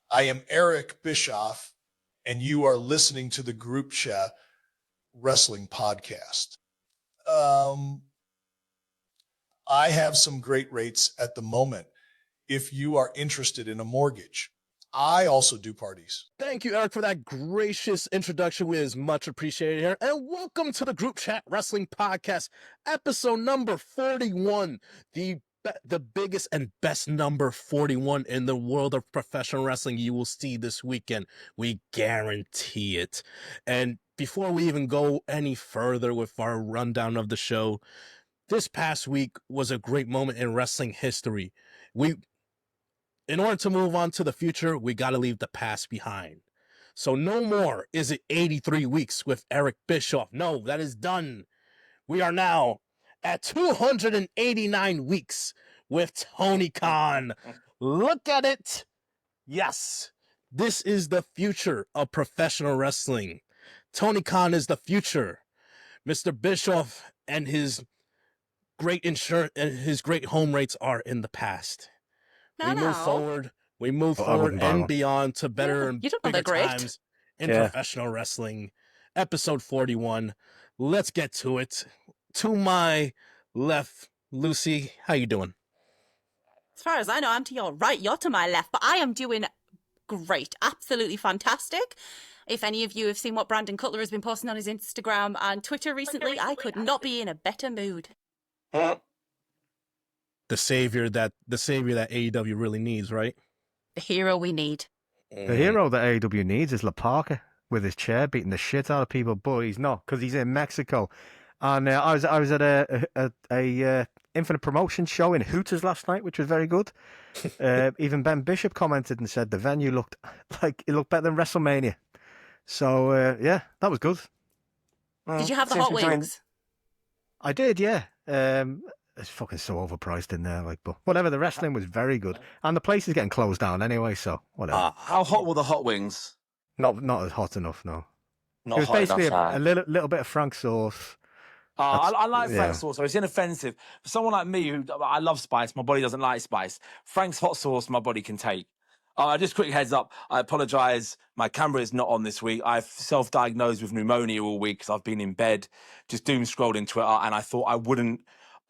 I am Eric Bischoff, and you are listening to the Groupchat Wrestling Podcast. I have some great rates at the moment if you are interested in a mortgage. I also do parties. Thank you, Eric, for that gracious introduction. It is much appreciated here. And welcome to the Groupchat Wrestling Podcast, episode number 41, the biggest and best number 41 in the world of professional wrestling you will see this weekend. We guarantee it. And before we even go any further with our rundown of the show, this past week was a great moment in wrestling history. In order to move on to the future, we got to leave the past behind. So no more is it 83 weeks with Eric Bischoff. No, that is done. We are now at 289 weeks with Tony Khan. Look at it. Yes, this is the future of professional wrestling. Tony Khan is the future. Mr. Bischoff and his great insurance and his great home rates are in the past. We move forward and beyond to better and bigger times in professional wrestling. Episode 41. Let's get to it. To my left, Lucy, how you doing? As far as I know, I'm to your right, you're to my left, but I am doing great. Absolutely fantastic. If any of you have seen what Brandon Cutler has been posting on his Instagram and Twitter recently, I could not be in a better mood. The savior that AEW really needs, right? The hero we need. The hero that AEW needs is La Parka with his chair beating the shit out of people, but he's not because he's in Mexico. And I was at a Infinite Promotion show in Hooters last night, which was very good. Even Ben Bishop commented and said the venue looked better than WrestleMania. So yeah, that was good. Did you have the hot wings? I did, yeah. It's fucking so overpriced in there, but whatever. The wrestling was very good, and the place is getting closed down anyway. So whatever. How hot were the hot wings? Not as hot enough, no. Not it was hot basically enough, a little bit of Frank sauce. I like Frank's sauce, so it's inoffensive. For someone like me, I love spice, my body doesn't like spice. Frank's hot sauce, my body can take. Just quick heads up, I apologise. My camera is not on this week. I've self-diagnosed with pneumonia all week because I've been in bed, just doom scrolling Twitter, and I thought I wouldn't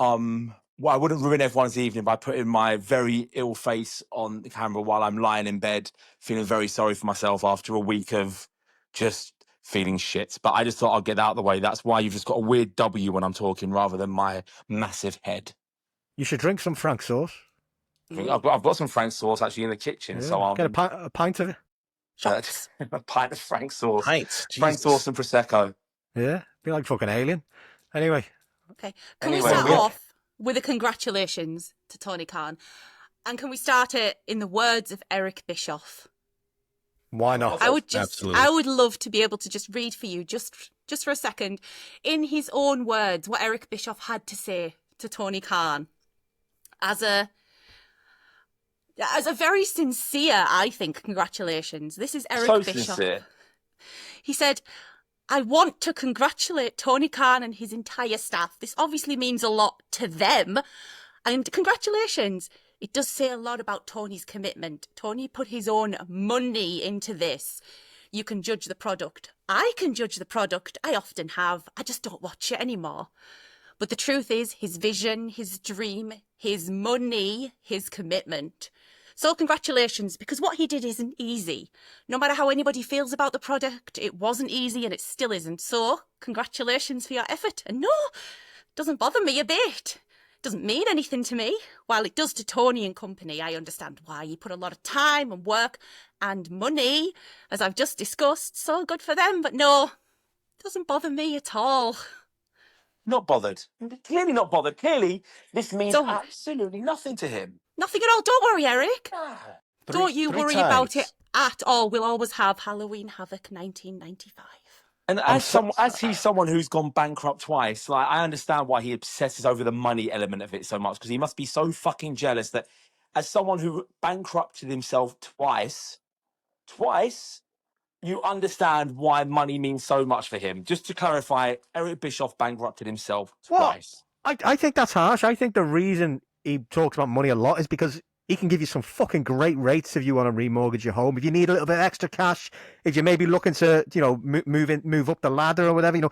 ruin everyone's evening by putting my very ill face on the camera while I'm lying in bed, feeling very sorry for myself after a week of just feeling shit. But I just thought I'd get that out of the way. That's why you've just got a weird W when I'm talking rather than my massive head. You should drink some Frank sauce. I've got some Frank sauce actually in the kitchen, so I'll get a pint of it. A pint of Frank sauce. Frank sauce and Prosecco. Yeah, be like fucking alien. Anyway. Okay, can we start off with a congratulations to Tony Khan? And can we start it in the words of Eric Bischoff? Why not? I would love to be able to just read for you, just for a second, in his own words, what Eric Bischoff had to say to Tony Khan. As a very sincere, I think, congratulations. This is Eric Bischoff. Sincere. He said, I want to congratulate Tony Khan and his entire staff. This obviously means a lot to them. And congratulations. It does say a lot about Tony's commitment. Tony put his own money into this. You can judge the product. I can judge the product. I often have. I just don't watch it anymore. But the truth is, his vision, his dream, his money, his commitment. So congratulations, because what he did isn't easy. No matter how anybody feels about the product, it wasn't easy and it still isn't. So congratulations for your effort. And no, it doesn't bother me a bit. It doesn't mean anything to me. While it does to Tony and company, I understand why. He put a lot of time and work and money, as I've just discussed. So good for them. But no, it doesn't bother me at all. Not bothered. Clearly not bothered. Clearly, this means absolutely nothing to him. Nothing at all. Don't worry, Eric. Don't you worry about it at all. We'll always have Halloween Havoc 1995. And as he's someone who's gone bankrupt twice, like I understand why he obsesses over the money element of it so much, because he must be so fucking jealous that as someone who bankrupted himself twice, you understand why money means so much for him. Just to clarify, Eric Bischoff bankrupted himself twice. I think that's harsh. I think the reason he talks about money a lot is because He can give you some fucking great rates if you want to remortgage your home. If you need a little bit of extra cash, if you're maybe looking to, move up the ladder or whatever,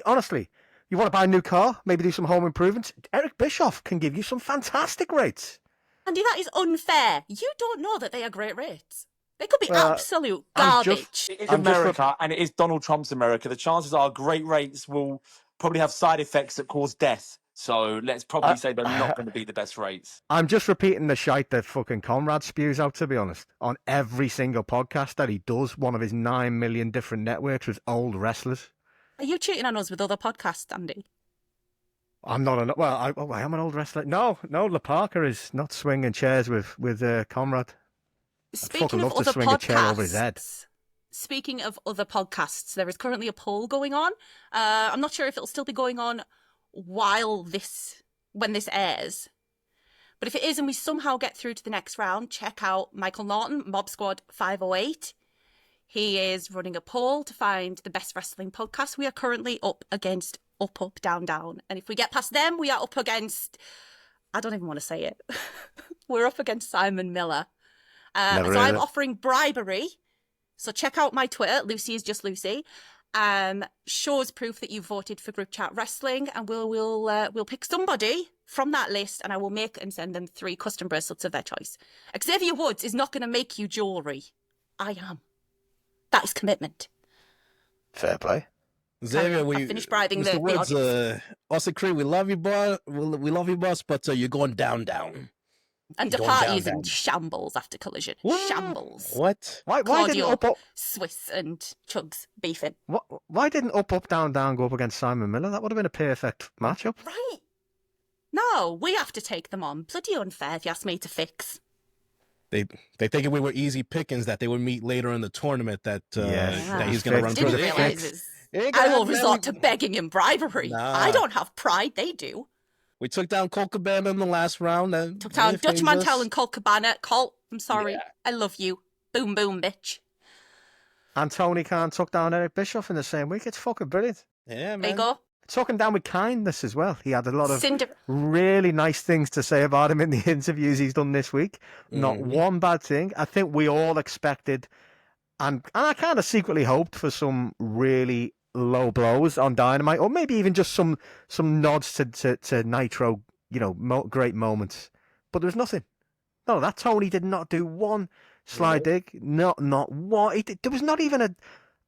honestly, you want to buy a new car, maybe do some home improvements. Eric Bischoff can give you some fantastic rates. Andy, that is unfair. You don't know that they are great rates. They could be absolute garbage. It is America, and it is Donald Trump's America. The chances are great rates will probably have side effects that cause death. So let's probably say they're not going to be the best rates. I'm just repeating the shite that fucking Conrad spews out, to be honest, on every single podcast that he does, one of his 9 million different networks with old wrestlers. Are you cheating on us with other podcasts, Andy? I'm not I am an old wrestler. No, La Parker is not swinging chairs with Conrad. Speaking of other podcasts, there is currently a poll going on. I'm not sure if it'll still be going on when this airs. But if it is and we somehow get through to the next round, check out Michael Norton, Mob Squad 508. He is running a poll to find the best wrestling podcast. We are currently up against Up, Up, Down, Down. And if we get past them, we are up against... I don't even want to say it. We're up against Simon Miller. So I'm offering bribery. So check out my Twitter, Lucy is just Lucy. Shows proof that you voted for Group Chat Wrestling, and we'll pick somebody from that list, and I will make and send them 3 custom bracelets of their choice. Xavier Woods is not going to make you jewellery. I am. That is commitment. Fair play. Xavier, I finished bribing Mr. the Woods, audience. Austin Creed, we love you, boss. We love you, boss, but you're going down. And the party is in shambles after Collision. What? Shambles. What? Why Claudio, didn't Up, Swiss and Chugs beefing. why didn't Up, Down, Down go up against Simon Miller? That would have been a perfect matchup. Right. No, we have to take them on. Bloody unfair, if you ask me to fix. They thinking we were easy pickings, that they would meet later in the tournament, that he's going to run Didn't through the realise I will resort to begging and bribery. Nah. I don't have pride, they do. We took down Colt Cabana in the last round. Took down Dutch Mantel and Colt Cabana. Colt, I'm sorry. Yeah. I love you. Boom, boom, bitch. And Tony Khan took down Eric Bischoff in the same week. It's fucking brilliant. Yeah, man. There you go. Took him down with kindness as well. He had a lot of Cinder- really nice things to say about him in the interviews he's done this week. Not one bad thing. I think we all expected, and I kind of secretly hoped for some really low blows on Dynamite, or maybe even just some nods to Nitro, great moments. But there was nothing. No, that Tony did not do one sly dig. Not one. There was not even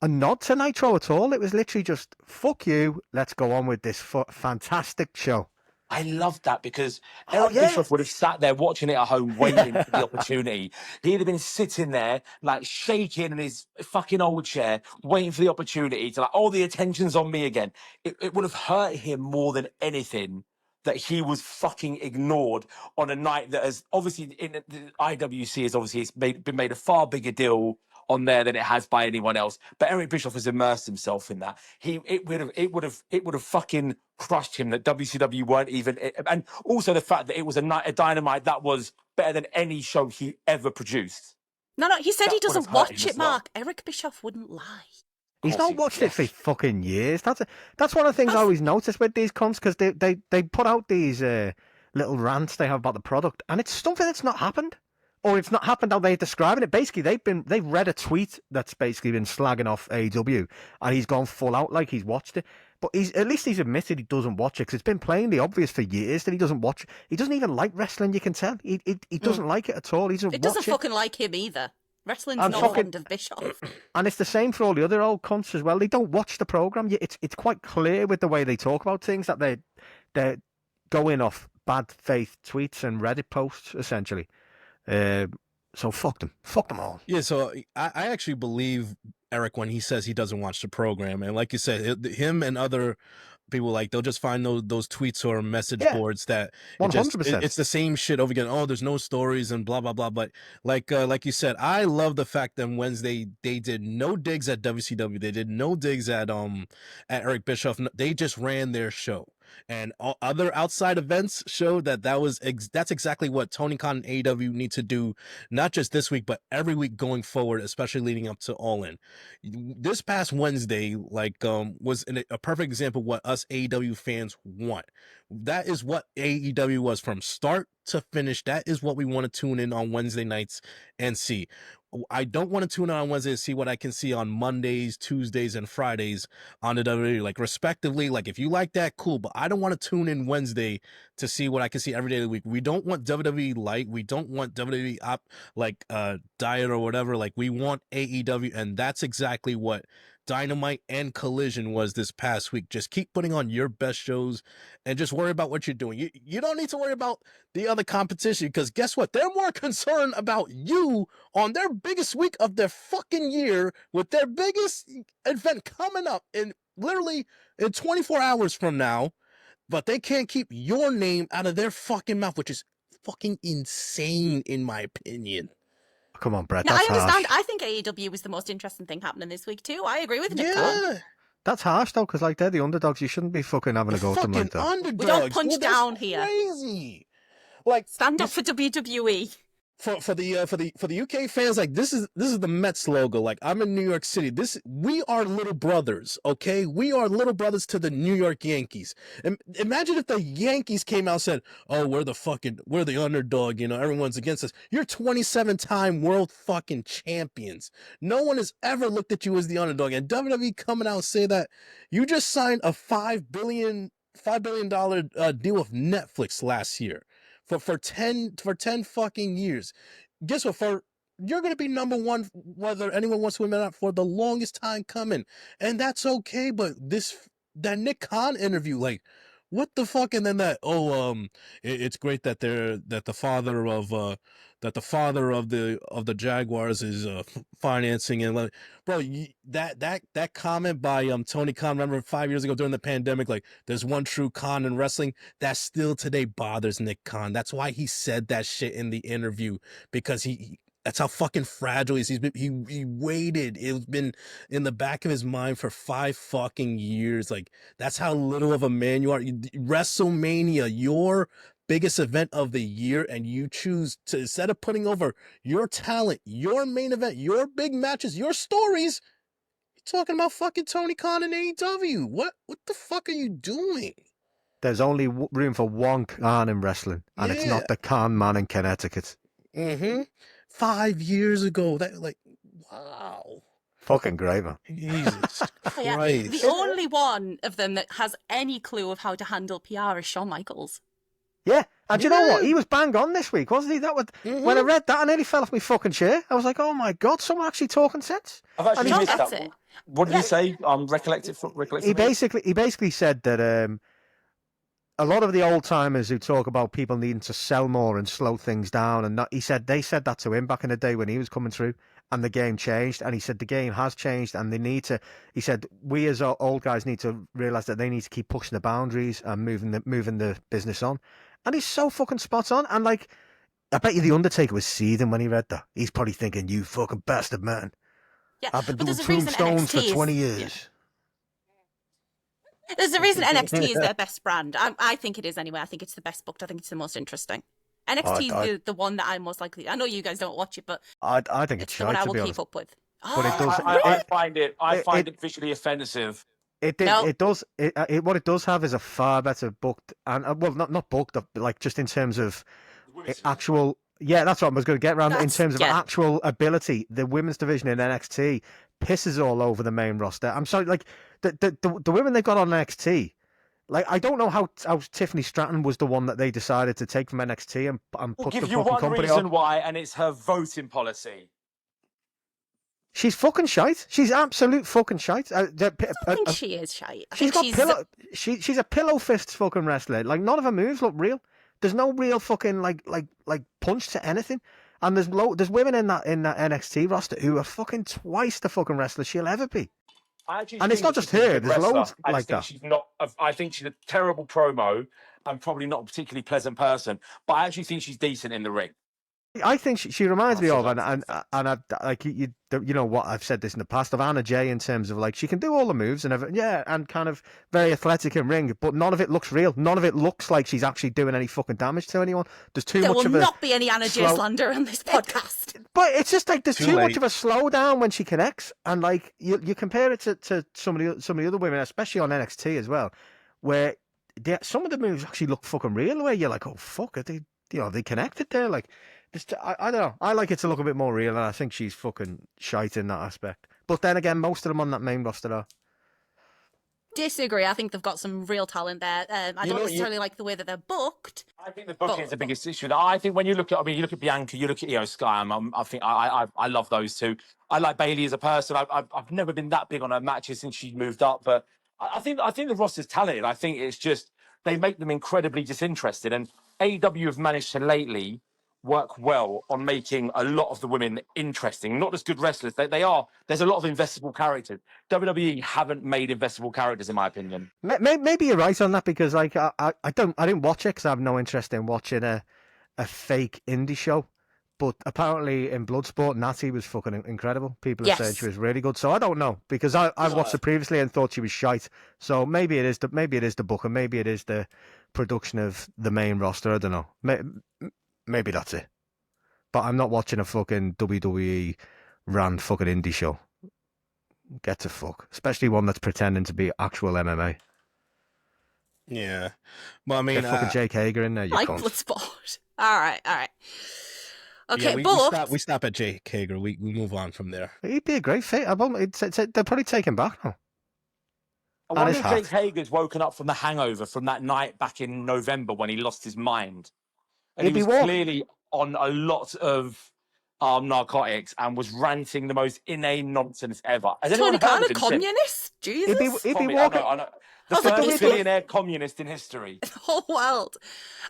a nod to Nitro at all. It was literally just, fuck you, let's go on with this fantastic show. I loved that because Eric Bischoff would have sat there watching it at home, waiting for the opportunity. He'd have been sitting there, like shaking in his fucking old chair, waiting for the opportunity to, the attention's on me again. It would have hurt him more than anything that he was fucking ignored on a night that has obviously in the IWC has obviously been made a far bigger deal on there than it has by anyone else. But Eric Bischoff has immersed himself in that. It would have fucking crushed him that WCW weren't even, and also the fact that it was a Dynamite that was better than any show he ever produced. No, he said he doesn't watch it, well. Mark. Eric Bischoff wouldn't lie. He's not watched it for fucking years. That's one of the things I always notice with these cunts, because they put out these little rants they have about the product, and it's something that's not happened. Or it's not happened how they're describing it. Basically, they've read a tweet that's basically been slagging off AEW, and he's gone full out like he's watched it. But at least he's admitted he doesn't watch it, because it's been plainly obvious for years that he doesn't watch it. He doesn't even like wrestling, you can tell. He doesn't like it at all. It doesn't fucking like him either. Wrestling's not fond of Bischoff. And it's the same for all the other old cunts as well. They don't watch the programme. It's quite clear with the way they talk about things that they're going off bad faith tweets and Reddit posts, essentially. So fuck them all. Yeah, so I actually believe Eric when he says he doesn't watch the program, and like you said, him and other people, like, they'll just find those tweets or message boards that 100%. It's the same shit over again. Oh, there's no stories and blah blah blah. But like you said, I love the fact that Wednesday they did no digs at WCW. They did no digs at Eric Bischoff. They just ran their show. And all other outside events showed that's exactly what Tony Khan and AEW need to do, not just this week, but every week going forward, especially leading up to All In. This past Wednesday, was a perfect example of what us AEW fans want. That is what AEW was from start to finish. That is what we want to tune in on Wednesday nights and see. I don't want to tune in on Wednesday to see what I can see on Mondays, Tuesdays, and Fridays on the WWE, like respectively. Like if you like that, cool. But I don't want to tune in Wednesday to see what I can see every day of the week. We don't want WWE light. We don't want WWE diet or whatever. Like we want AEW, and that's exactly what Dynamite and Collision was this past week. Just keep putting on your best shows and just worry about what you're doing. You don't need to worry about the other competition, because guess what? They're more concerned about you on their biggest week of their fucking year with their biggest event coming up in literally in 24 hours from now, but they can't keep your name out of their fucking mouth, which is fucking insane in my opinion. Come on, Brett. No, I That's understand. harsh. I think AEW was the most interesting thing happening this week too. I agree with Nick. Yeah. That's harsh though, because like they're the underdogs. You shouldn't be fucking having a go at them like that. Underdogs. We don't punch Well, down that's here. Crazy. Like Stand up for WWE. For the UK fans, like this is the Mets logo. Like I'm in New York City. We are little brothers, okay? We are little brothers to the New York Yankees. And imagine if the Yankees came out and said, "Oh, we're the underdog. You know, everyone's against us. You're 27-time world fucking champions. No one has ever looked at you as the underdog." And WWE coming out and say that you just signed a $5 billion deal with Netflix last year. For 10 fucking years. Guess what? You're gonna be number one, whether anyone wants to admit that, for the longest time coming. And that's okay, but that Nick Khan interview, like, what the fuck? And then it's great that the father of the Jaguars is financing, and like, bro, that comment by Tony Khan, remember 5 years ago during the pandemic, like there's one true Khan in wrestling, that still today bothers Nick Khan. That's why he said that shit in the interview, because that's how fucking fragile he is. He waited. It's been in the back of his mind for 5 fucking years. Like, that's how little of a man you are. WrestleMania, your biggest event of the year, and you choose to, instead of putting over your talent, your main event, your big matches, your stories, you're talking about fucking Tony Khan and AEW. What the fuck are you doing? There's only room for one Khan in wrestling, and it's not the Khan man in Connecticut. Mm-hmm. 5 years ago, wow. Fucking great, man. Jesus Christ. Yeah, the only one of them that has any clue of how to handle PR is Shawn Michaels. Yeah, and you know what? He was bang on this week, wasn't he? When I read that, I nearly fell off my fucking chair. I was like, oh my God, someone actually talking sense. I've actually John missed gets that. it. What did he say? Recollected. He basically said that a lot of the old timers who talk about people needing to sell more and slow things down, and that, they said that to him back in the day when he was coming through, and the game changed. And he said the game has changed, and they need to. He said we as old guys need to realize that they need to keep pushing the boundaries and moving the business on. And he's so fucking spot on. And like, I bet you the Undertaker was seething when he read that. He's probably thinking, "You fucking bastard, man! Yeah, I've been but doing there's a reason tombstones for NXT 20 is- years." yeah. There's a reason NXT is their best brand. I think it is anyway. I think it's the best booked. I think it's the most interesting. NXT is the one that I'm most likely. I know you guys don't watch it, but I think it's the one shite, I to will be keep honest. up with. But it does. I find it visually offensive. It does. What it does have is a far better booked, and well, not booked, but like just in terms of actual. Yeah, that's what I was going to get around. In terms of actual ability, the women's division in NXT pisses all over the main roster. I'm sorry, like the women they got on NXT. Like, I don't know how Tiffany Stratton was the one that they decided to take from NXT and put the fucking company on. Give you one reason why, and it's her voting policy. She's fucking shite. She's absolute fucking shite. I think she is shite. She's a pillow fist fucking wrestler. Like, none of her moves look real. There's no real fucking like punch to anything. And there's women in that NXT roster who are fucking twice the fucking wrestler she'll ever be. And it's not just her. There's loads like that. I think she's a terrible promo and probably not a particularly pleasant person. But I actually think she's decent in the ring. I think she reminds me of, forgot and to say. like you know what, I've said this in the past of Anna Jay in terms of like she can do all the moves and everything, yeah, and kind of very athletic in ring, but none of it looks real. None of it looks like she's actually doing any fucking damage to anyone. There's too There much will of a not be any Anna J slow- slander on this podcast. But it's just like there's Too too much late. of a slowdown when she connects, and like you compare it to some of the other women, especially on NXT as well, where some of the moves actually look fucking real. Where you're like, oh fuck, are they they connected there? Like, I don't know. I like it to look a bit more real, and I think she's fucking shite in that aspect. But then again, most of them on that main roster are. Disagree. I think they've got some real talent there. I don't necessarily like the way that they're booked. I think the booking is the biggest issue. I think when you look at, you look at Bianca, you look at Io Sky. I think I love those two. I like Bailey as a person. I've never been that big on her matches since she moved up, but I think the roster's talented. I think it's just they make them incredibly disinterested, and AEW have managed to lately work well on making a lot of the women interesting, not just good wrestlers. They are. There's a lot of investable characters. WWE haven't made investable characters, in my opinion. Maybe you're right on that, because like I didn't watch it because I have no interest in watching a fake indie show. But apparently in Bloodsport, Natty was fucking incredible. People have said she was really good. So I don't know, because I've watched it previously and thought she was shite. So maybe it is the book, and maybe it is the production of the main roster. I don't know. Maybe that's it. But I'm not watching a fucking WWE ran fucking indie show. Get to fuck. Especially one that's pretending to be actual MMA. Yeah. Well, I mean, Get fucking Jake Hager in there, you Like cunt. Bloodsport. All right. Okay, yeah, but we stop at Jake Hager. We move on from there. He'd be a great fit. They're probably taking back now. I And wonder his if hat. Jake Hager's woken up from the hangover from that night back in November when he lost his mind. And He'd he be was what? clearly on a lot of narcotics and was ranting the most inane nonsense ever. Has anyone Tony heard Khan, of a him since? communist? Jesus. He'd be I walking. know. The I was like, first this billionaire communist in history. the whole world.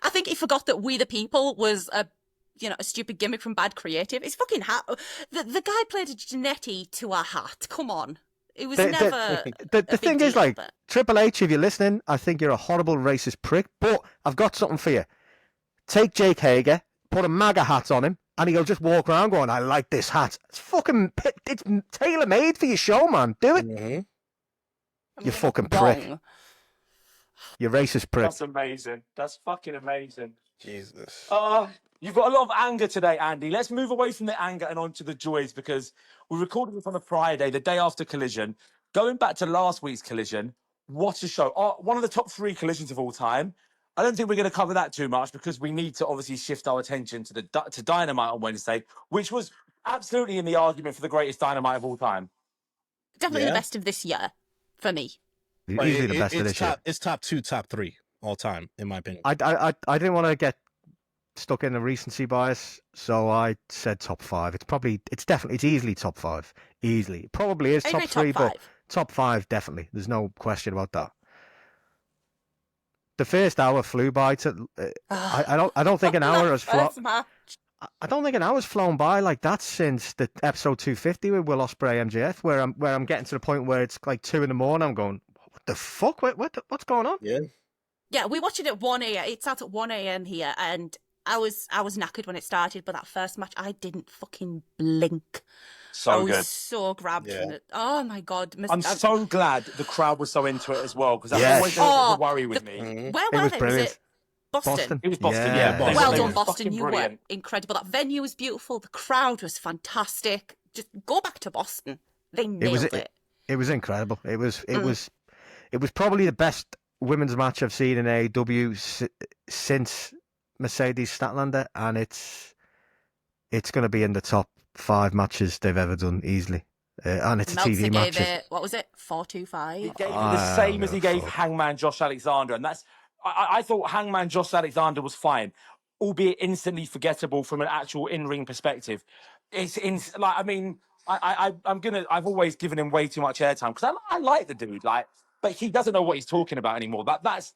I think he forgot that We the People was a stupid gimmick from Bad Creative. It's fucking hat. The guy played a Janetti to a hat. Come on. It was never. The big thing is, deal, like, but- Triple H, if you're listening, I think you're a horrible racist prick, but I've got something for you. Take Jake Hager, put a MAGA hat on him, and he'll just walk around going, I like this hat. It's tailor-made for your show, man. Do it. Mm-hmm. You fucking prick. Wrong. You racist prick. That's amazing. That's fucking amazing. Jesus. You've got a lot of anger today, Andy. Let's move away from the anger and on to the joys, because we recorded this on a Friday, the day after Collision. Going back to last week's Collision, what a show. One of the top 3 collisions of all time. I don't think we're going to cover that too much, because we need to obviously shift our attention to Dynamite on Wednesday, which was absolutely in the argument for the greatest Dynamite of all time. Definitely Yeah. the best of this year for me. Easily the best of this year. It's top 2, top 3 all time, in my opinion. I didn't want to get stuck in a recency bias, so I said top 5. It's easily top 5. Easily. It probably is I top agree, 3, top 5. but top 5 definitely. There's no question about that. The first hour flew by. I don't think an hour has flown. First match. I don't think an hour's flown by like that since the episode 250 with Will Ospreay MJF, where I'm getting to the point where it's like 2 a.m. I'm going, what the fuck? What's going on? Yeah. Yeah, we watched it at 1 a.m. It starts at 1 a.m. here, and I was knackered when it started, but that first match, I didn't fucking blink. I So was good. so grabbed Yeah. from it. Oh my god. I'm so glad the crowd was so into it as well, because that's Yes. always a worry with me. Mhm. Where It were was they? brilliant. Was it Boston? It was Boston, Yeah, yeah. Boston. Well They done, were Boston. You brilliant. were incredible. That venue was beautiful. The crowd was fantastic. Just go back to Boston. They nailed it. It was incredible. It was probably the best women's match I've seen in AEW since Mercedes Statlander, and it's going to be in the top 5 matches they've ever done easily. And it's a Meltzer TV gave match. it, what was it, 4.25? He gave it the same as he gave Hangman Josh Alexander, and that's. I thought Hangman Josh Alexander was fine, albeit instantly forgettable from an actual in-ring perspective. I've always given him way too much airtime because I like the dude, but he doesn't know what he's talking about anymore. That's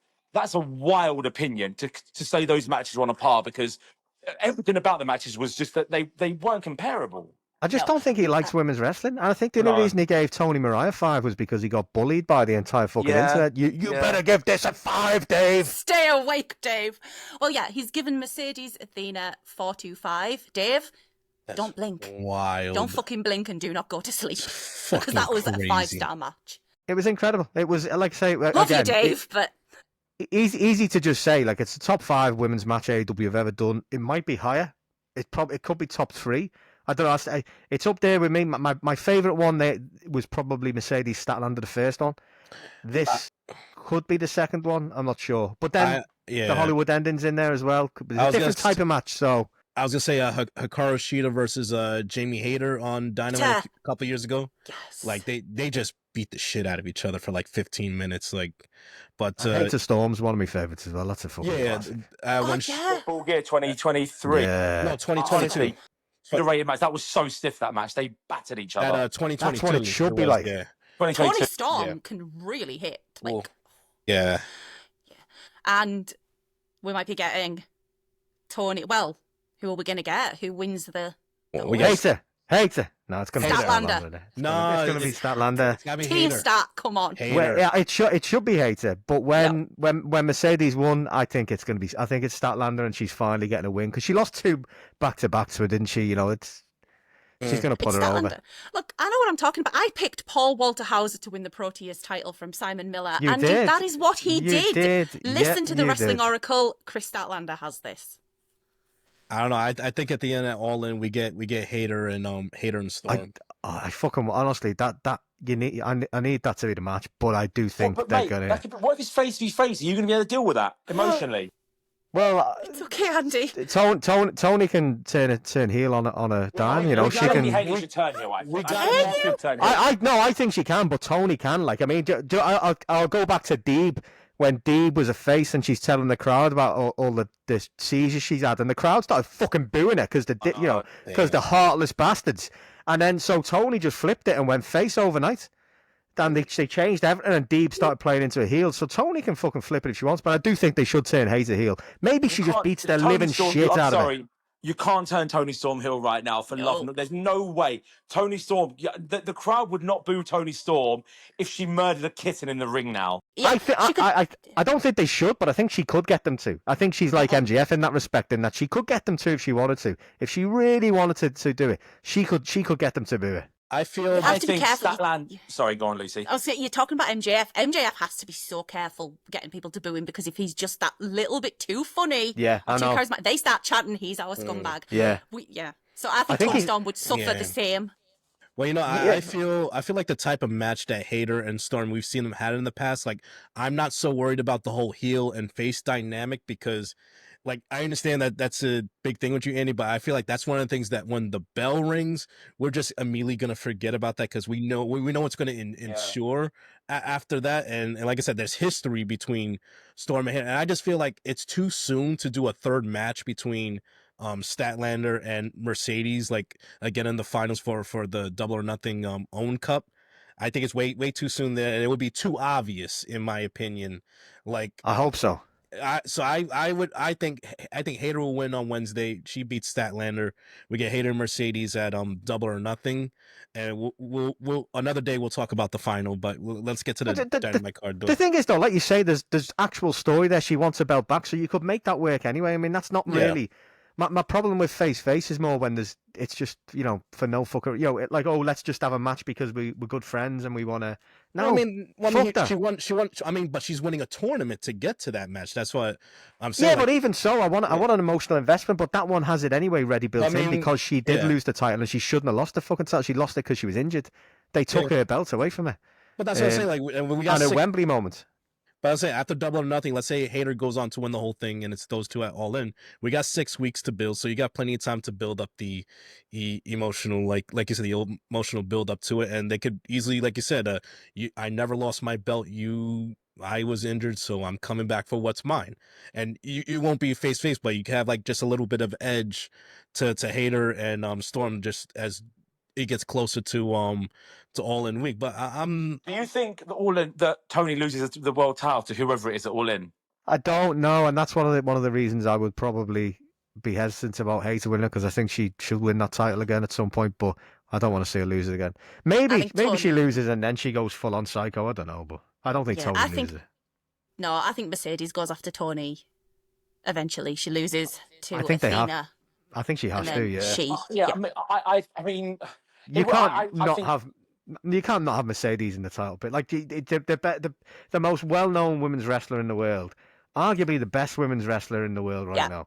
a wild opinion to say those matches were on a par, because everything about the matches was just that they weren't comparable. I just No. don't think he likes women's wrestling. And I think the only No. reason he gave Tony Mariah 5 was because he got bullied by the entire fucking Yeah. internet. You better give this a 5, Dave. Stay awake, Dave. Well, yeah, he's given Mercedes Athena 425. Dave, don't blink. Wild. Don't fucking blink and do not go to sleep. Because Fucking that was crazy. a 5-star match. It was incredible. It was, like I say, Love again, you, Dave, but easy to just say, like, it's the top 5 women's match AEW have ever done. It might be higher. It could be top 3. I don't know. It's up there with me. My favourite one there was probably Mercedes Statlander, the first one. This could be the second one. I'm not sure. But then the Hollywood ending's in there as well. It's a different type of match. So I was gonna say Hikaru Shida versus Jamie Hayter on Dynamite a couple years ago. yes. Like they just beat the shit out of each other for like 15 minutes. Like, but Hater Storm's one of my favourites as well. That's a fucking classic. Full Gear 2023. Yeah. No, 2022. The rated match. That was so stiff, that match. They battered each other. At 2022. That's what it should be like. Yeah. 2022. Tony Storm can really hit. Like, Well, yeah. and we might be getting Tony. Well, who are we going to get? Who wins the We got Hater. No, it's going to be Statlander. Statlander. No, it's going to be Statlander. It's gotta be Team Hayter. Stat? Come on. Hayter. Well, yeah, it should be Hater, but when Mercedes won, I think it's Statlander, and she's finally getting a win because she lost 2 back-to-back to her, didn't she? You know, she's going to put It's her over. Statlander. Look, I know what I'm talking about. I picked Paul Walter Hauser to win the Proteas title from Simon Miller, You and did. that is what he You did. Listen Yeah, to the you Wrestling did. Oracle. Chris Statlander has this. I don't know. I think at the end of All In, we get Hayter and Storm. I fucking honestly that you need. I need that to be the match, but I do think But they're mate, gonna. what if it's face v face? Are you going to be able to deal with that emotionally? Well, It's okay, Andy. Tony can turn heel on a dime. You know, she can. Hayley should turn heel. I think she can, but Tony can. Like, I mean, I'll go back to Deeb when Deeb was a face and she's telling the crowd about all the seizures she's had, and the crowd started fucking booing her because the heartless bastards. And then so Tony just flipped it and went face overnight. Then they changed everything, and Deeb started playing into a heel. So Tony can fucking flip it if she wants, but I do think they should turn Hazer heel. Maybe she just beats the living shit out of it. You can't turn Tony Storm heel right now for love. There's no way. Tony Storm, the crowd would not boo Tony Storm if she murdered a kitten in the ring now. Yeah, I don't think they should, but I think she could get them to. I think she's like MJF in that respect, in that she could get them to if she wanted to. If she really wanted to do it, she could get them to boo it. I feel. have to be careful. Statland. Sorry, go on, Lucy. I was saying, you're talking about MJF. MJF has to be so careful getting people to boo him, because if he's just that little bit too funny, Yeah, I too know. charismatic, they start chanting, "He's our scumbag." Yeah. So I think Tony Storm would suffer the same. Well, you know, I feel like the type of match that Hayter and Storm, we've seen them had in the past. Like, I'm not so worried about the whole heel and face dynamic, because, like, I understand that that's a big thing with you, Andy, but I feel like that's one of the things that when the bell rings, we're just immediately going to forget about that, because we know what's going to ensure after that. And like I said, there's history between Storm and Hayter. And I just feel like it's too soon to do a third match between Statlander and Mercedes, like, again in the finals for the Double or Nothing Own Cup. I think it's way too soon there, and it would be too obvious, in my opinion. Like, I hope so. I think Hayter will win on Wednesday. She beats Statlander. We get Hayter and Mercedes at Double or Nothing, and we'll another day we'll talk about the final. But let's get to the Dynamite card. The thing is, though, like you say, there's actual story there. She wants a belt back, so you could make that work anyway. I mean, that's not really. My problem with face is more when it's just, for no fucker, like, oh, let's just have a match because we're good friends and we want to. No, she won. I mean, but she's winning a tournament to get to that match. That's what I'm saying. Yeah, but even so, I want an emotional investment. But that one has it anyway, ready built in, because she did lose the title and she shouldn't have lost the fucking title. She lost it because she was injured. They took her belt away from her. But that's what I'm saying. Like, we got a Wembley moment. But I say after Double or Nothing, let's say Hayter goes on to win the whole thing, and it's those two at All In. We got 6 weeks to build, so you got plenty of time to build up the emotional, like you said, the emotional build up to it, and they could easily, like you said, I never lost my belt. I was injured, so I'm coming back for what's mine, and you won't be face, but you can have like just a little bit of edge to Hayter and Storm, just as it gets closer to All In week. But I'm. Do you think that Tony loses the world title to whoever it is at All In? I don't know, and that's one of the reasons I would probably be hesitant about Hater winning because I think she should win that title again at some point, but I don't want to see her lose it again. Maybe she loses and then she goes full on psycho. I don't know, but I don't think Tony loses it. No, I think Mercedes goes after Tony. Eventually, she loses to I think Athena. I think she has to. Yeah. I mean, you can't not have Mercedes in the title, but like the most well-known women's wrestler in the world, arguably the best women's wrestler in the world right now,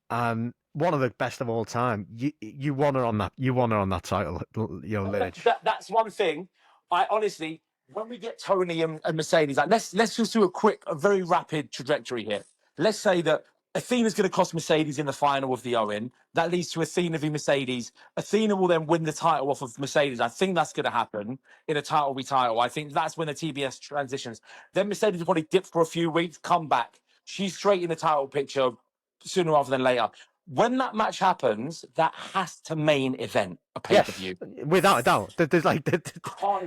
and one of the best of all time. You want her on that. You want her on that title, Lineage. That's one thing. I honestly, when we get Tony and Mercedes, like let's just do a very rapid trajectory here. Let's say that Athena's going to cost Mercedes in the final of the Owen. That leads to Athena v Mercedes. Athena will then win the title off of Mercedes. I think that's going to happen in a title v title. I think that's when the TBS transitions. Then Mercedes will probably dip for a few weeks, come back. She's straight in the title picture sooner rather than later. When that match happens, that has to main event a pay-per-view. Yes, without a doubt. There's like all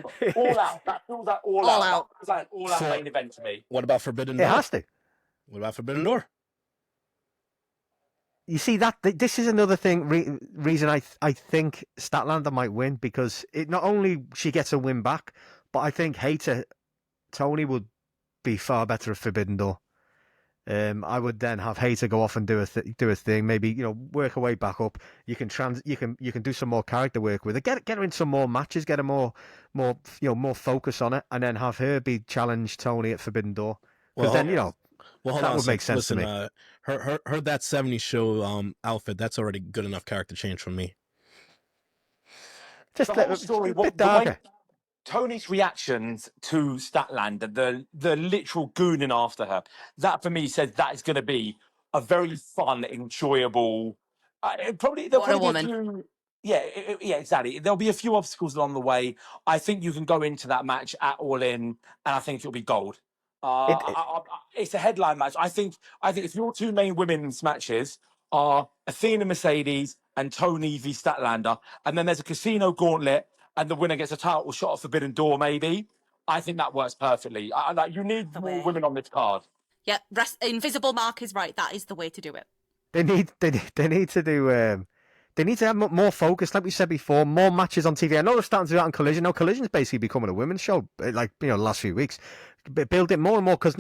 out. That feels like all out. That feels like all out main event to me. What about Forbidden Door? It has to. What about Forbidden Door? You see this is another thing reason I think Statlander might win, because it not only she gets a win back, but I think Tony would be far better at Forbidden Door. I would then have Hater go off and do a thing, maybe work her way back up. You can do some more character work with her, get her in some more matches, get her more focus on it, and then have her be challenged Tony at Forbidden Door. Because that would make sense to me. Her that 70s show outfit, that's already good enough character change for me. Just the whole story, Tony's reactions to Statlander, the literal gooning after her, that for me says that is going to be a very fun, enjoyable. There'll probably be a few. Yeah, exactly. There'll be a few obstacles along the way. I think you can go into that match at All In, and I think it'll be gold. It's a headline match. I think if your two main women's matches are Athena Mercedes and Tony v Statlander, and then there's a casino gauntlet, and the winner gets a title shot at Forbidden Door, maybe. I think that works perfectly. You need more women on this card. Yeah, Invisible Mark is right. That is the way to do it. They need to do. They need to have more focus, like we said before. More matches on TV. I know they're starting to do that on Collision. Now Collision's basically becoming a women's show. The last few weeks, build it more and more because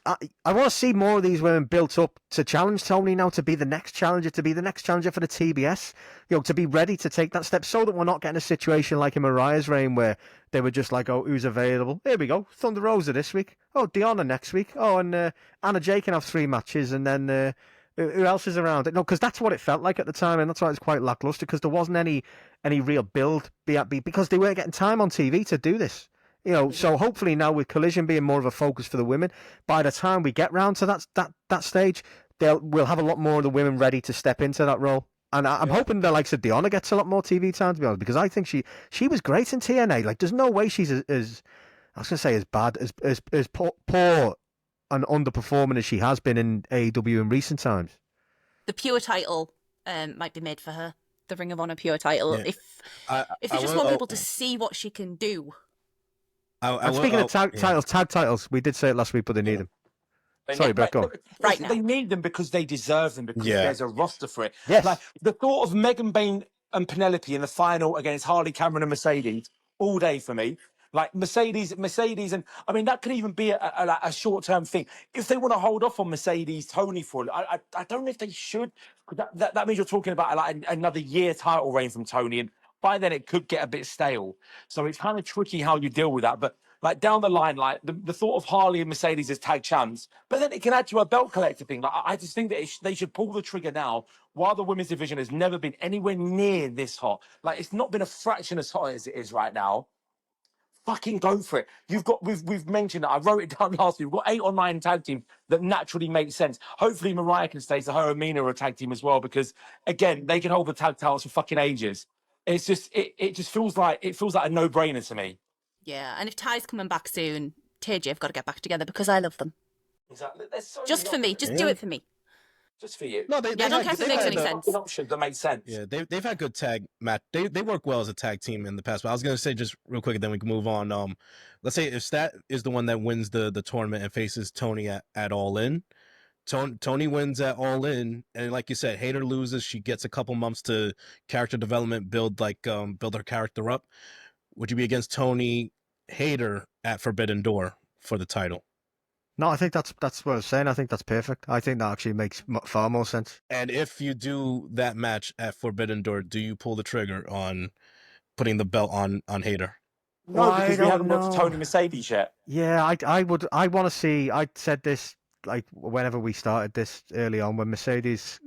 I want to see more of these women built up to challenge Tony now to be the next challenger, for the TBS. To be ready to take that step, so that we're not getting a situation like in Mariah's reign where they were just like, oh, who's available? Here we go, Thunder Rosa this week. Oh, Deonna next week. Oh, and Anna Jay can have 3 matches, and then. Who else is around? No, because that's what it felt like at the time, and that's why it's quite lackluster, because there wasn't any real build because they weren't getting time on TV to do this. So hopefully now with Collision being more of a focus for the women, by the time we get round to that stage, we'll have a lot more of the women ready to step into that role. And I'm hoping the likes of Deonna gets a lot more TV time, to be honest, because I think she was great in TNA. Like, there's no way she's as bad as poor and underperforming as she has been in AEW in recent times. The Pure title might be made for her. The Ring of Honor Pure title. Yeah. If you just want people to see what she can do. Speaking of tag titles, we did say it last week, but they need them. Sorry, Brett, go on. Right now. They need them because they deserve them, because there's a roster for it. Yes. Like the thought of Megan Bain and Penelope in the final against Harley Cameron and Mercedes, all day for me. Like Mercedes, and I mean that could even be a short-term thing. If they want to hold off on Mercedes, Tony for it, I don't know if they should. That means you're talking about like another year title reign from Tony, and by then it could get a bit stale. So it's kind of tricky how you deal with that. But like down the line, like the thought of Harley and Mercedes as tag champs, but then it can add to a belt collector thing. Like I just think that they should pull the trigger now, while the women's division has never been anywhere near this hot. Like it's not been a fraction as hot as it is right now. Fucking go for it. We've mentioned it. I wrote it down last week. We've got 8 or 9 tag teams that naturally make sense. Hopefully Mariah can stay, so her and Mina are a tag team as well, because again, they can hold the tag titles for fucking ages. It's just it just feels like a no-brainer to me. Yeah, and if Ty's coming back soon, TJ have got to get back together because I love them. Exactly. Just for me. Just do it for me. Just for you. No, I don't care if it makes any sense. An option that makes sense. Yeah, they've had good tag match. They work well as a tag team in the past. But I was gonna say just real quick, and then we can move on. Let's say if Stat is the one that wins the tournament and faces Tony at All In, Tony wins at All In, and like you said, Hater loses. She gets a couple months to character development, build her character up. Would you be against Tony Hater at Forbidden Door for the title? No, I think that's what I was saying. I think that's perfect. I think that actually makes far more sense. And if you do that match at Forbidden Door, do you pull the trigger on putting the belt on Hater? No, because we haven't got to Tony Mercedes yet. Yeah, I want to see. I said this like whenever we started this early on, when Mercedes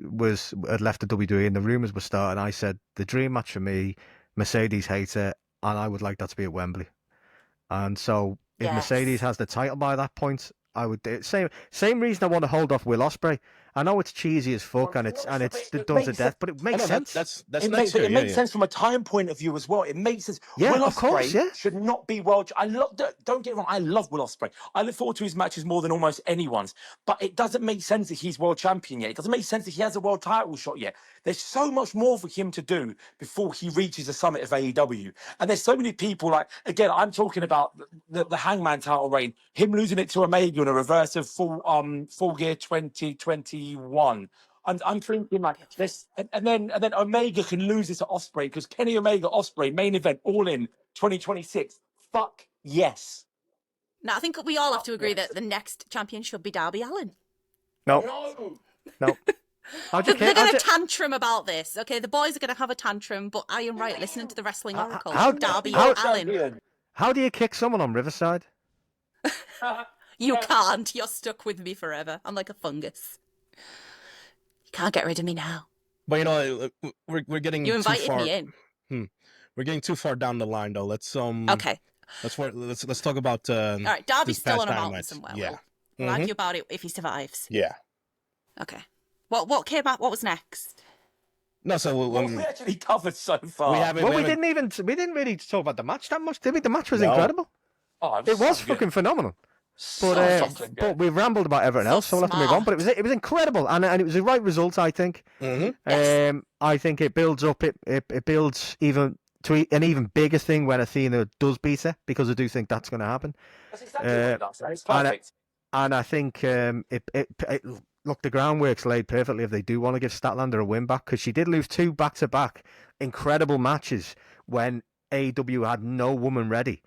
had left the WWE and the rumors were starting. I said the dream match for me, Mercedes Hater, and I would like that to be at Wembley. And so if Mercedes has the title by that point, I would do it. Same reason I want to hold off Will Ospreay. I know it's cheesy as fuck and it's done to death, but it makes sense. It makes sense from a time point of view as well. It makes sense. Yeah, Will of course, Ospreay should not be world. Don't get me wrong. I love Will Ospreay. I look forward to his matches more than almost anyone's. But it doesn't make sense that he's world champion yet. It doesn't make sense that he has a world title shot yet. There's so much more for him to do before he reaches the summit of AEW. And there's so many people like, again, I'm talking about the Hangman title reign, him losing it to Omega in a reverse of Full Gear 2021. I'm thinking like this, and then Omega can lose this to Ospreay because Kenny Omega Ospreay main event All In 2026. Fuck yes. Now I think we all have to agree that the next champion should be Darby Allin. No. They're going to tantrum about this. Okay, the boys are going to have a tantrum, but I am right. Listening to the Wrestling Oracle, Darby Allin. How do you kick someone on Riverside? You can't. You're stuck with me forever. I'm like a fungus. You can't get rid of me now. But you know, we're getting you invited too far. me in. We're getting too far down the line, though. Let's okay. Let's talk about. All right, Darby's still on a mountain Dynamite. somewhere. Yeah. We'll argue about it if he survives. Yeah. Okay. What came out? What was next? No, so we actually covered so far. We didn't really talk about the match that much, did we? The match was incredible. Oh, it was fucking phenomenal. But we've rambled about everything else, so we'll have to move on. But it was incredible, and it was the right result, I think. Yes. I think it builds up. It builds even to an even bigger thing when Athena does beat her, because I do think that's going to happen. That's exactly what it does. It's perfect. And I think look, the groundwork's laid perfectly if they do want to give Statlander a win back, because she did lose 2 back-to-back incredible matches when AEW had no woman ready.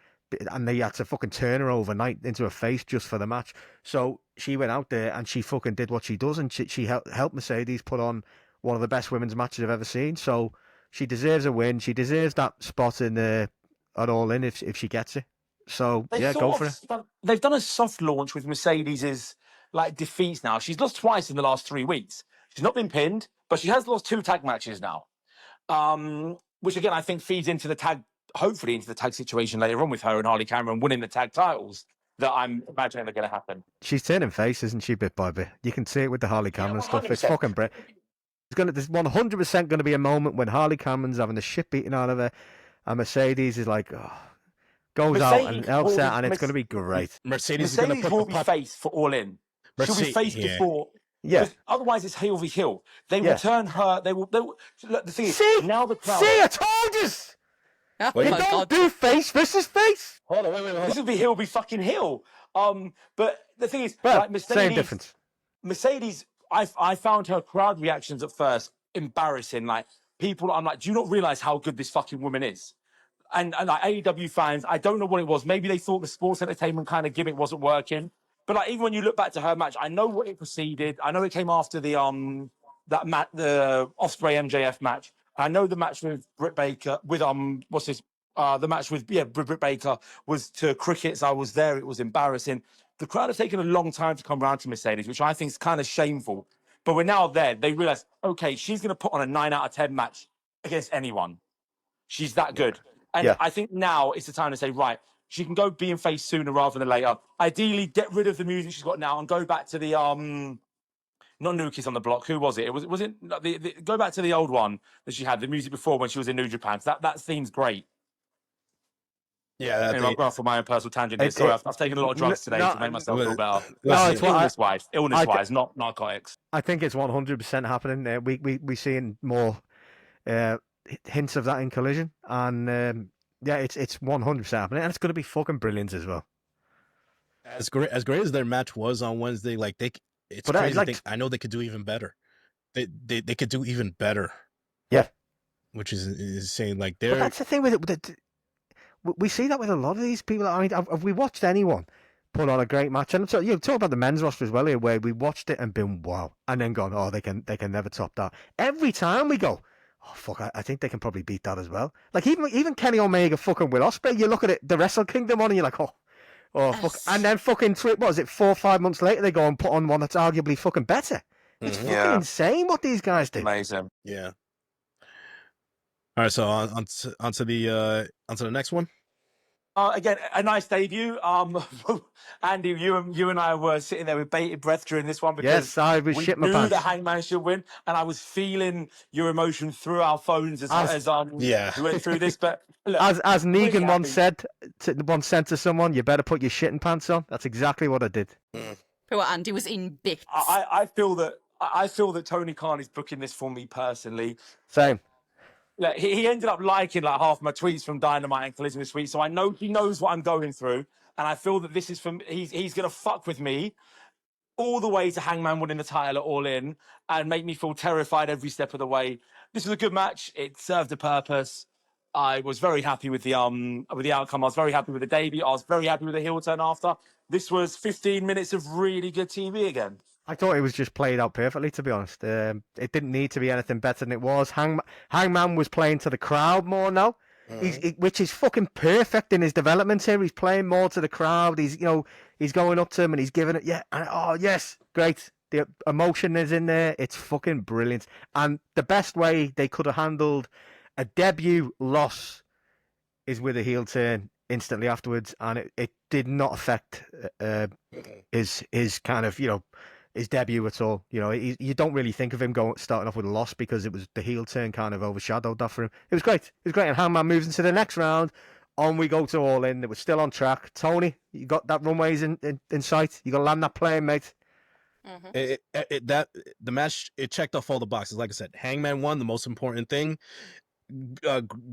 And they had to fucking turn her overnight into a face just for the match. So she went out there and she fucking did what she does, and she helped Mercedes put on one of the best women's matches I've ever seen. So she deserves a win. She deserves that spot in at All In if she gets it. So go for it. They've done a soft launch with Mercedes's like defeats now. She's lost twice in the last 3 weeks. She's not been pinned, but she has lost 2 tag matches now. Which again I think feeds into the tag. Hopefully into the tag situation later on with her and Harley Cameron winning the tag titles that I'm imagining are going to happen. She's turning face, isn't she, bit by bit? You can see it with the Harley Cameron stuff. It's fucking Brit. There's 100% going to be a moment when Harley Cameron's having the shit beaten out of her, and Mercedes is like, goes out and helps her, and it's going to be great. Mercedes will be face for All In. She'll be face before. Yeah. Otherwise, it's heel v heel. They will turn her. They will. Look, the thing is, now the crowd. See, I told you. Oh you don't do face versus face. Hold on, wait. This will be heel, be fucking heel. But the thing is, well, like Mercedes, same difference. Mercedes, I found her crowd reactions at first embarrassing. Like people, I'm like, do you not realize how good this fucking woman is? And like AEW fans, I don't know what it was. Maybe they thought the sports entertainment kind of gimmick wasn't working. But like, even when you look back to her match, I know what it preceded. I know it came after the Ospreay MJF match. I know the match with Britt Baker with the match with Britt Baker was to crickets. I was there. It was embarrassing. The crowd have taken a long time to come around to Mercedes, which I think is kind of shameful. But we're now there. They realize, okay, she's going to put on a 9 out of 10 match against anyone. She's that good. And I think now it's the time to say, right, she can go being face sooner rather than later. Ideally, get rid of the music she's got now and go back to the not New Kids on the Block. Who was it? Was it go back to the old one that she had, the music before when she was in New Japan. So that seems great. Yeah, anyway, I'll go off for my own personal tangent here. Sorry, I've taken a lot of drugs today to make myself feel better. Illness-wise, not narcotics. I think it's 100% happening. We seeing more hints of that in Collision, and it's 100% happening, and it's going to be fucking brilliant as well. As great as their match was on Wednesday, like it's But crazy. I know they could do even better. They could do even better. Yeah. Which is saying like But they're. that's the thing with it. We see that with a lot of these people. I mean, have we watched anyone put on a great match? And so you talk about the men's roster as well here, where we watched it and been wow, and then gone, oh, they can never top that. Every time we go, oh fuck, I think they can probably beat that as well. Like even Kenny Omega fucking Will Ospreay, you look at it, the Wrestle Kingdom on, and you're like, oh fuck, and then fucking 4 or 5 months later they go and put on one that's arguably fucking better. It's fucking insane what these guys do. Amazing. Yeah. All right, so onto the next one. Again, a nice debut. Andy, you and I were sitting there with bated breath during this one because Yes, I was we shit my knew pants. the Hangman should win, and I was feeling your emotion through our phones as we went through this. But look, as really Negan once happy. said to someone, you better put your shitting pants on. That's exactly what I did. Poor Andy was in bits. I feel that Tony Khan is booking this for me personally. Same. Like, he ended up liking like half my tweets from Dynamite and Collision this week, so I know he knows what I'm going through, and I feel that this is from he's gonna fuck with me all the way to Hangman winning the title at All In and make me feel terrified every step of the way. This was a good match. It served a purpose. I was very happy with the outcome. I was very happy with the debut. I was very happy with the heel turn after. This was 15 minutes of really good TV again. I thought it was just played out perfectly, to be honest. It didn't need to be anything better than it was. Hangman was playing to the crowd more now, which is fucking perfect in his development here. He's playing more to the crowd. He's going up to him and he's giving it. Yeah, and, oh yes, great. The emotion is in there. It's fucking brilliant. And the best way they could have handled a debut loss is with a heel turn instantly afterwards, and it did not affect his kind of his debut at all. You don't really think of him starting off with a loss because it was the heel turn kind of overshadowed that for him. It was great. And Hangman moves into the next round. On we go to All In. It was still on track. Tony, you got that runways in sight. You got to land that plane, mate. Mm-hmm. The match, it checked off all the boxes. Like I said, Hangman won, the most important thing.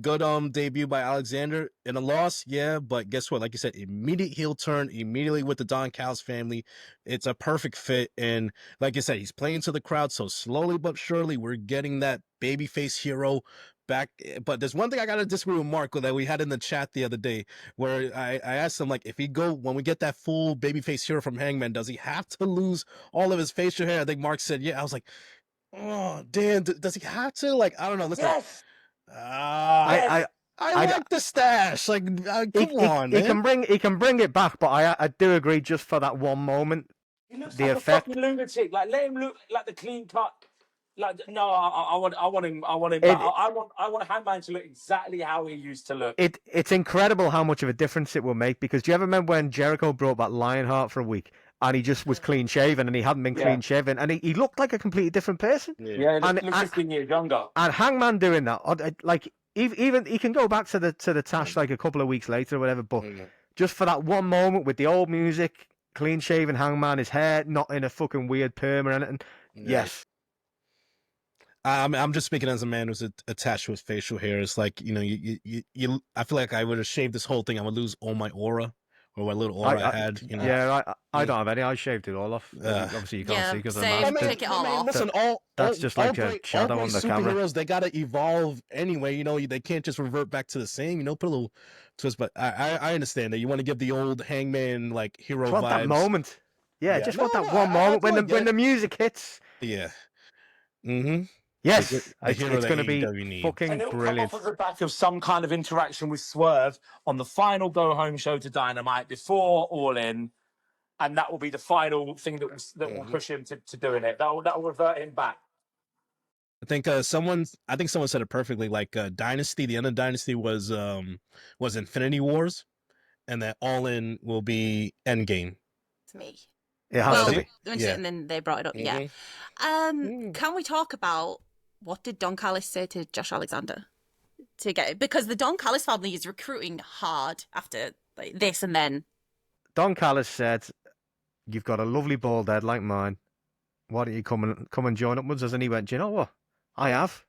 Good debut by Alexander in a loss, yeah, but guess what? Like you said, immediate heel turn, immediately with the Doncaster family. It's a perfect fit, and like you said, he's playing to the crowd. So slowly but surely, we're getting that babyface hero back. But there's one thing I gotta disagree with Marco that we had in the chat the other day, where I asked him, like, if when we get that full babyface hero from Hangman, does he have to lose all of his facial hair? I think Mark said, yeah. I was like, oh damn, does he have to? Like, I don't know. Listen. Yes. I like the stash. Like, come on, man. He can bring it back, but I do agree just for that one moment. He looks the like effect. a fucking lunatic. Like, let him look like the clean cut. Like, no, I want him. I want Hangman to look exactly how he used to look. It's incredible how much of a difference it will make, because do you ever remember when Jericho brought back Lionheart for a week? And he just was clean shaven, and he hadn't been clean shaven, and he looked like a completely different person. Yeah, he looked 15 years younger. And Hangman doing that, like even he can go back to the Tash like a couple of weeks later or whatever, but just for that one moment with the old music, clean shaven Hangman, his hair not in a fucking weird perm or anything. Yes. I'm just speaking as a man who's attached with facial hair. It's like, you I feel like I would have shaved this whole thing, I would lose all my aura. Or what little aura I had, Yeah, I don't have any. I shaved it all off. Obviously, you can't see because of the mask. Take it all off. Listen, that's just like a shadow on the camera. Superheroes, they gotta evolve anyway. They can't just revert back to the same. Put a little twist. But I understand that you want to give the old Hangman like hero vibes. That moment. Yeah, just want that one moment when the music hits. Yeah. Mm-hmm. Yes, it's going to be fucking and it'll brilliant. come off of the back of some kind of interaction with Swerve on the final go-home show to Dynamite before All In, and that will be the final thing that will push him to doing it. That will revert him back. I think someone said it perfectly. Like Dynasty, the end of Dynasty was Infinity Wars, and that All In will be Endgame. It's me. It has to be. And then they brought it up. Yeah. Can we talk about what did Don Callis say to Josh Alexander to get it? Because the Don Callis family is recruiting hard after this, and then Don Callis said, "You've got a lovely bald head like mine. Why don't you come and join up with us?" And he went, "Do you know what? I have."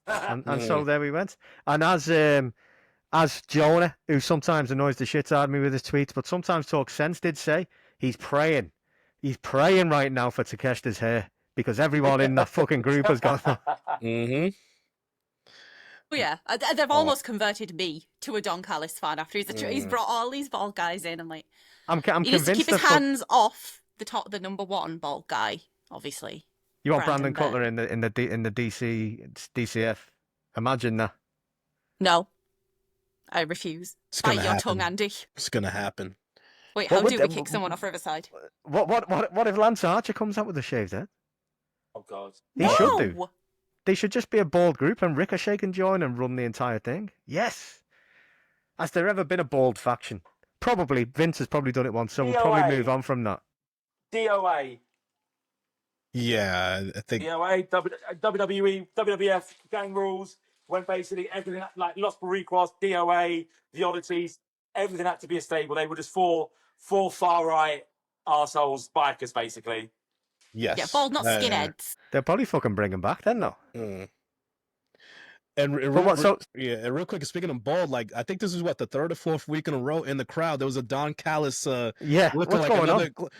and so there we went. And as Jonah, who sometimes annoys the shit out of me with his tweets, but sometimes talks sense, did say, he's praying He's praying right now for Takeshita's hair because everyone in that fucking group has got that. Mm-hmm. Oh, yeah, they've almost converted me to a Don Callis fan after he's brought all these bald guys in. I'm like, I'm he needs convinced to keep his that hands off the number one bald guy, obviously. you want Brandon Brandon Cutler in the DCF. Imagine that. No, I refuse. It's Bite gonna your happen. tongue, Andy. It's gonna happen. Wait, What how would do the- we kick someone off Riverside? What if Lance Archer comes out with a shaved head? Oh God. He should do. They should just be a bald group and Ricochet can join and run the entire thing. Yes. Has there ever been a bald faction? Probably. Vince has probably done it once, so we'll probably DOA. move on from that. DOA. Yeah, I think. DOA, WWE, WWF, gang rules, when basically everything, like Los Boricuas, DOA, the Oddities, everything had to be a stable. They were just four far-right arseholes, bikers, basically. Yes. Yeah, bald, not skinheads. They'll probably fucking bring him back then, though. Mm. And real quick, speaking of bald, like I think this is what the third or fourth week in a row in the crowd there was a Don Callis. Yeah, looking what's like going another, on?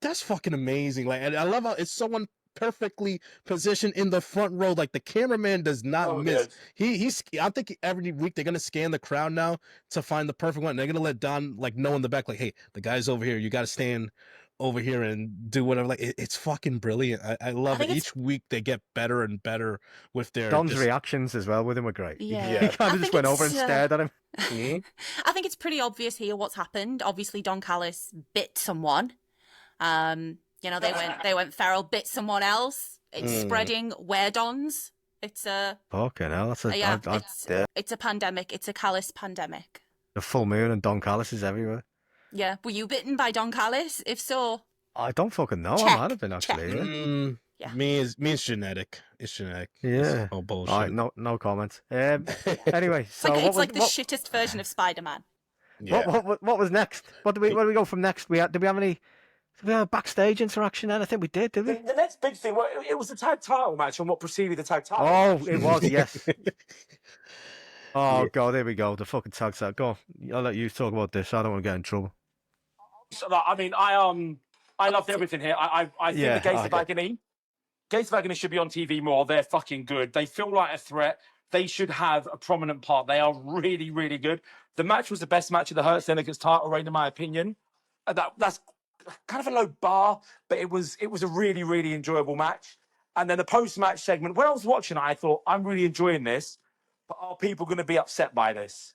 That's fucking amazing. Like, and I love how it's someone perfectly positioned in the front row. Like the cameraman does not miss. Good. I think every week they're gonna scan the crowd now to find the perfect one. They're gonna let Don know in the back, like, hey, the guy's over here. You got to stand over here and do whatever. Like it's fucking brilliant. I love it. Each week they get better and better with their Don's reactions as well with him were great. Yeah. He kind of just went over and stared at him. I think it's pretty obvious here what's happened. Obviously, Don Callis bit someone. They went feral, bit someone else. It's spreading. Where Dons? It's a fucking hell. it's a pandemic. It's a Callis pandemic. The full moon and Don Callis is everywhere. Yeah, were you bitten by Don Callis? If so, I don't fucking know. Check. I might have been actually. Yeah. Me it's genetic. It's genetic. Yeah. Oh bullshit. All right, no comment. Anyway, so it's like what, the shittest version of Spider-Man. Yeah. What was next? Where do we go from next? Did we have any? Did we have a backstage interaction? Then I think we did we? The next big thing, it was the tag title match and what preceded the tag title. Oh, it was, yes. Oh God, here we go. The fucking tag title. Go on. I'll let you talk about this. I don't want to get in trouble. So, I mean, I loved everything here. I think the Gates of Agony. Gates of Agony should be on TV more. They're fucking good. They feel like a threat. They should have a prominent part. They are really, really good. The match was the best match of the Hurt Syndicate's title reign, in my opinion. That's kind of a low bar, but it was a really, really enjoyable match. And then the post-match segment, when I was watching it, I thought, I'm really enjoying this, but are people going to be upset by this?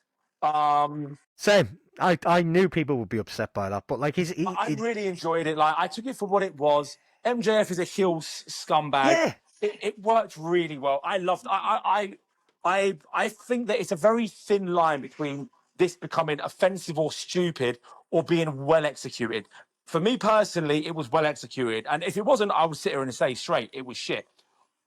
Same. I knew people would be upset by that, but like I really enjoyed it. Like I took it for what it was. MJF is a heel scumbag. Yeah. It worked really well. I loved. I think that it's a very thin line between this becoming offensive or stupid or being well executed. For me personally, it was well executed, and if it wasn't, I would sit here and say straight, it was shit.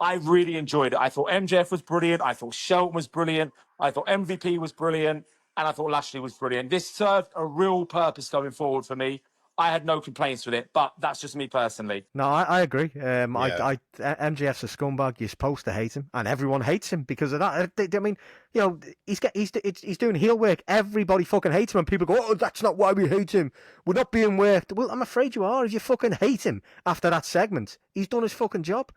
I really enjoyed it. I thought MJF was brilliant. I thought Shelton was brilliant. I thought MVP was brilliant. And I thought Lashley was brilliant. This served a real purpose going forward for me. I had no complaints with it, but that's just me personally. No, I agree. MJF's a scumbag. You're supposed to hate him, and everyone hates him because of that. I mean, you know, he's doing heel work. Everybody fucking hates him, and people go, "Oh, that's not why we hate him. We're not being worked." Well, I'm afraid you are. If you fucking hate him after that segment, he's done his fucking job.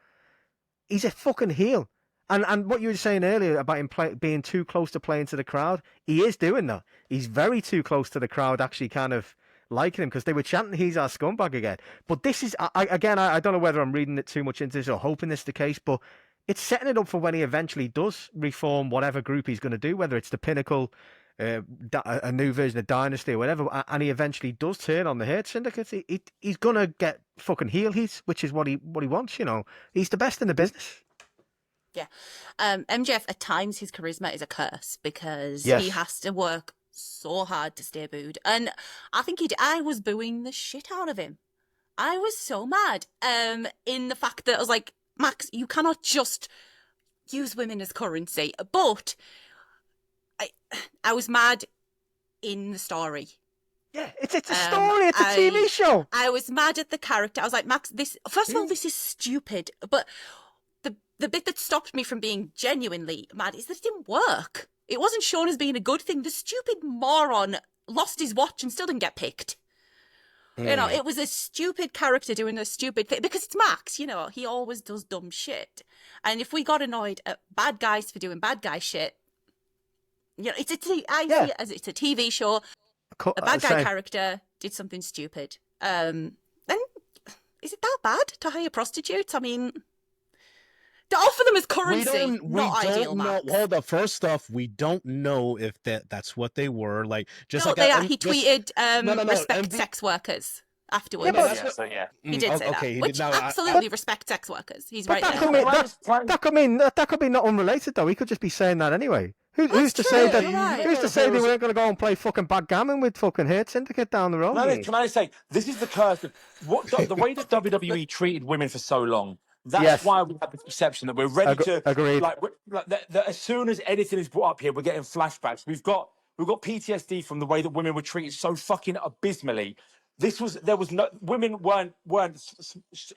He's a fucking heel. And what you were saying earlier about him being too close to playing to the crowd, he is doing that. He's very too close to the crowd, actually kind of liking him because they were chanting, he's our scumbag again. But this is, I don't know whether I'm reading it too much into this or hoping this is the case, but it's setting it up for when he eventually does reform whatever group he's going to do, whether it's the Pinnacle, a new version of Dynasty or whatever, and he eventually does turn on the Hurt Syndicate. He's going to get fucking heel heat, which is what he wants, you know. He's the best in the business. Yeah. MJF, at times, his charisma is a curse because Yes. he has to work so hard to stay booed. And I think I was booing the shit out of him. I was so mad in the fact that I was like, Max, you cannot just use women as currency. But I was mad in the story. Yeah, it's a story. It's a TV show. I was mad at the character. I was like, Max, first of all, this is stupid. But the bit that stopped me from being genuinely mad is that it didn't work. It wasn't shown as being a good thing. The stupid moron lost his watch and still didn't get picked. You know, it was a stupid character doing a stupid thing because it's Max, you know, he always does dumb shit. And if we got annoyed at bad guys for doing bad guy shit, you know, I see it as it's a TV show. A bad guy character did something stupid. Then is it that bad to hire prostitutes? I mean, to offer them as currency, not ideal, Max. Well, the first off, we don't know if that's what they were. Like, just no, like they are. He tweeted, respect sex workers afterwards. He did say that. Which absolutely respect sex workers. He's right there. That could be not unrelated though. He could just be saying that anyway. Who's to say that? Who's to say they weren't going to go and play fucking backgammon with fucking Hurt Syndicate down the road? Can I say this is the curse of the way that WWE treated women for so long. That's why we have this perception that we're ready to. Agreed. That as soon as anything is brought up here, we're getting flashbacks. We've got PTSD from the way that women were treated so fucking abysmally. Women weren't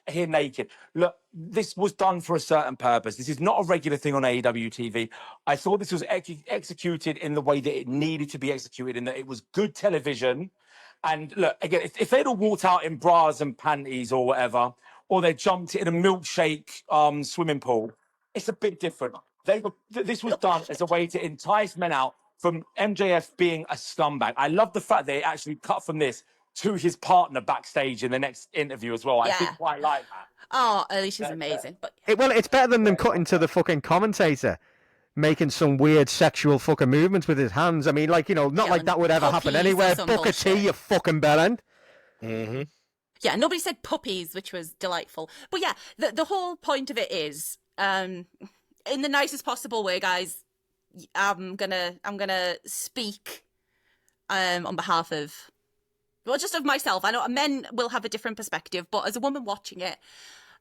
here naked. Look, this was done for a certain purpose. This is not a regular thing on AWTV. I thought this was executed in the way that it needed to be executed, in that it was good television. And look, again, if they'd all walked out in bras and panties or whatever, or they jumped in a milkshake swimming pool, it's a bit different. This was done as a way to entice men out from MJF being a scumbag. I love the fact they actually cut from this to his partner backstage in the next interview as well. I did quite like that. Oh, Alicia's amazing. But it's better than them cutting to the fucking commentator making some weird sexual fucking movements with his hands. I mean, like, you know, not like that would ever happen anywhere. Booker T, you fucking bellend. Mm-hmm. Yeah, nobody said puppies, which was delightful. But yeah, the whole point of it is, in the nicest possible way, guys, I'm gonna speak on behalf of, well, just of myself. I know men will have a different perspective, but as a woman watching it,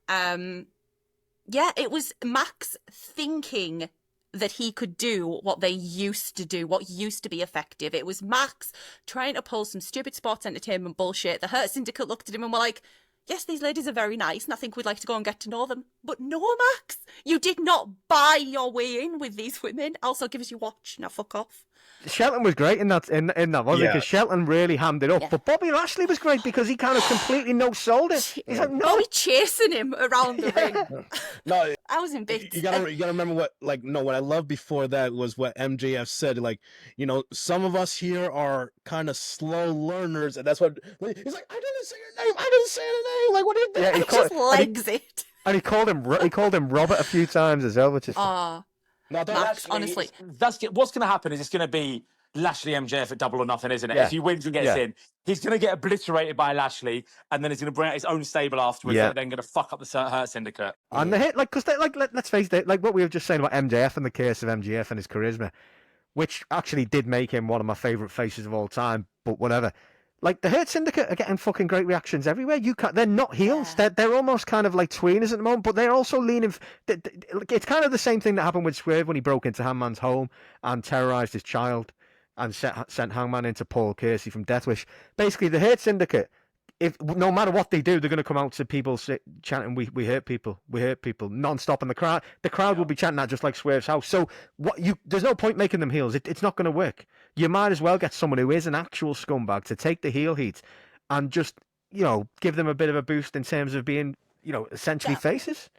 it was Max thinking that he could do what they used to do, what used to be effective. It was Max trying to pull some stupid sports entertainment bullshit. The Hurt Syndicate looked at him and were like, yes, these ladies are very nice, and I think we'd like to go and get to know them. But no, Max, you did not buy your way in with these women. Also, give us your watch. Now, fuck off. Shelton was great in that, wasn't he? Because Shelton really hammed it up. Yeah. But Bobby Lashley was great because he kind of completely no-sold it. He's like, no. Bobby chasing him around the ring. No, I was in bits. You gotta remember what I loved before that was what MJF said. Like, you know, some of us here are kind of slow learners, and that's what he's like. I didn't say your name. I didn't say your name. Like, what did he just legs it? And he called him Robert a few times as well, which is. No, Max, honestly, what's going to happen is it's going to be Lashley MJF at Double or Nothing, isn't it? Yeah. If he wins and gets in, he's going to get obliterated by Lashley, and then he's going to bring out his own stable afterwards. Yeah. And then going to fuck up the Hurt Syndicate. And the hit, because let's face it, like what we were just saying about MJF and the curse of MJF and his charisma, which actually did make him one of my favorite faces of all time. But whatever. Like, the Hurt Syndicate are getting fucking great reactions everywhere. They're not heels. Yeah. They're almost kind of like tweeners at the moment, but they're also leaning. It's kind of the same thing that happened with Swerve when he broke into Hangman's home and terrorized his child and sent Hangman into Paul Kersey from Death Wish. Basically, the Hurt Syndicate, no matter what they do, they're going to come out to people chanting, "We hurt people, we hurt people," non-stop, and the crowd will be chanting that just like Swerve's house. So there's no point making them heels. It's not going to work. You might as well get someone who is an actual scumbag to take the heel heat and just, you know, give them a bit of a boost in terms of being, you know, essentially faces.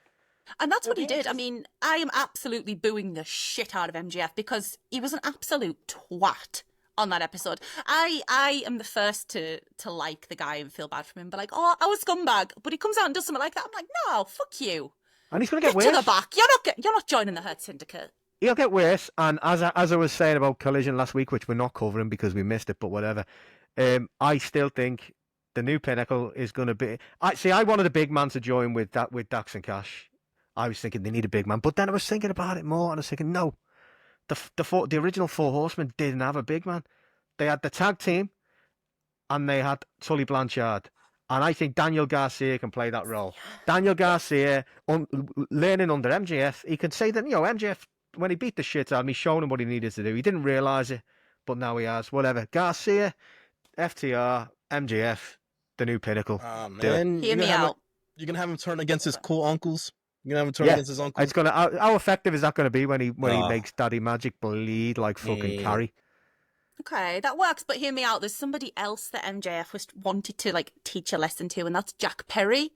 And that's what he did. I mean, I am absolutely booing the shit out of MJF because he was an absolute twat on that episode. I am the first to like the guy and feel bad for him, but like, oh, I was scumbag. But he comes out and does something like that. I'm like, no, fuck you. And he's going to get worse. To the back. You're not joining the Hurt Syndicate. He'll get worse, and as I was saying about Collision last week, which we're not covering because we missed it, but whatever, I still think the new Pinnacle is going to be... I wanted a big man to join with Dax and Cash. I was thinking they need a big man, but then I was thinking about it more, and I was thinking, no, the original Four Horsemen didn't have a big man. They had the tag team, and they had Tully Blanchard. And I think Daniel Garcia can play that role. Daniel Garcia, learning under MJF, he can say that, you know, MJF... when he beat the shit out of me, showing him what he needed to do. He didn't realise it, but now he has. Whatever. Garcia, FTR, MJF, the new Pinnacle. Man, hear me out. You're going to have him turn against his cool uncles? You're going to have him turn against his uncles? How effective is that going to be when he makes Daddy Magic bleed like fucking Carrie? Okay, that works, but hear me out. There's somebody else that MJF wanted to like teach a lesson to, and that's Jack Perry.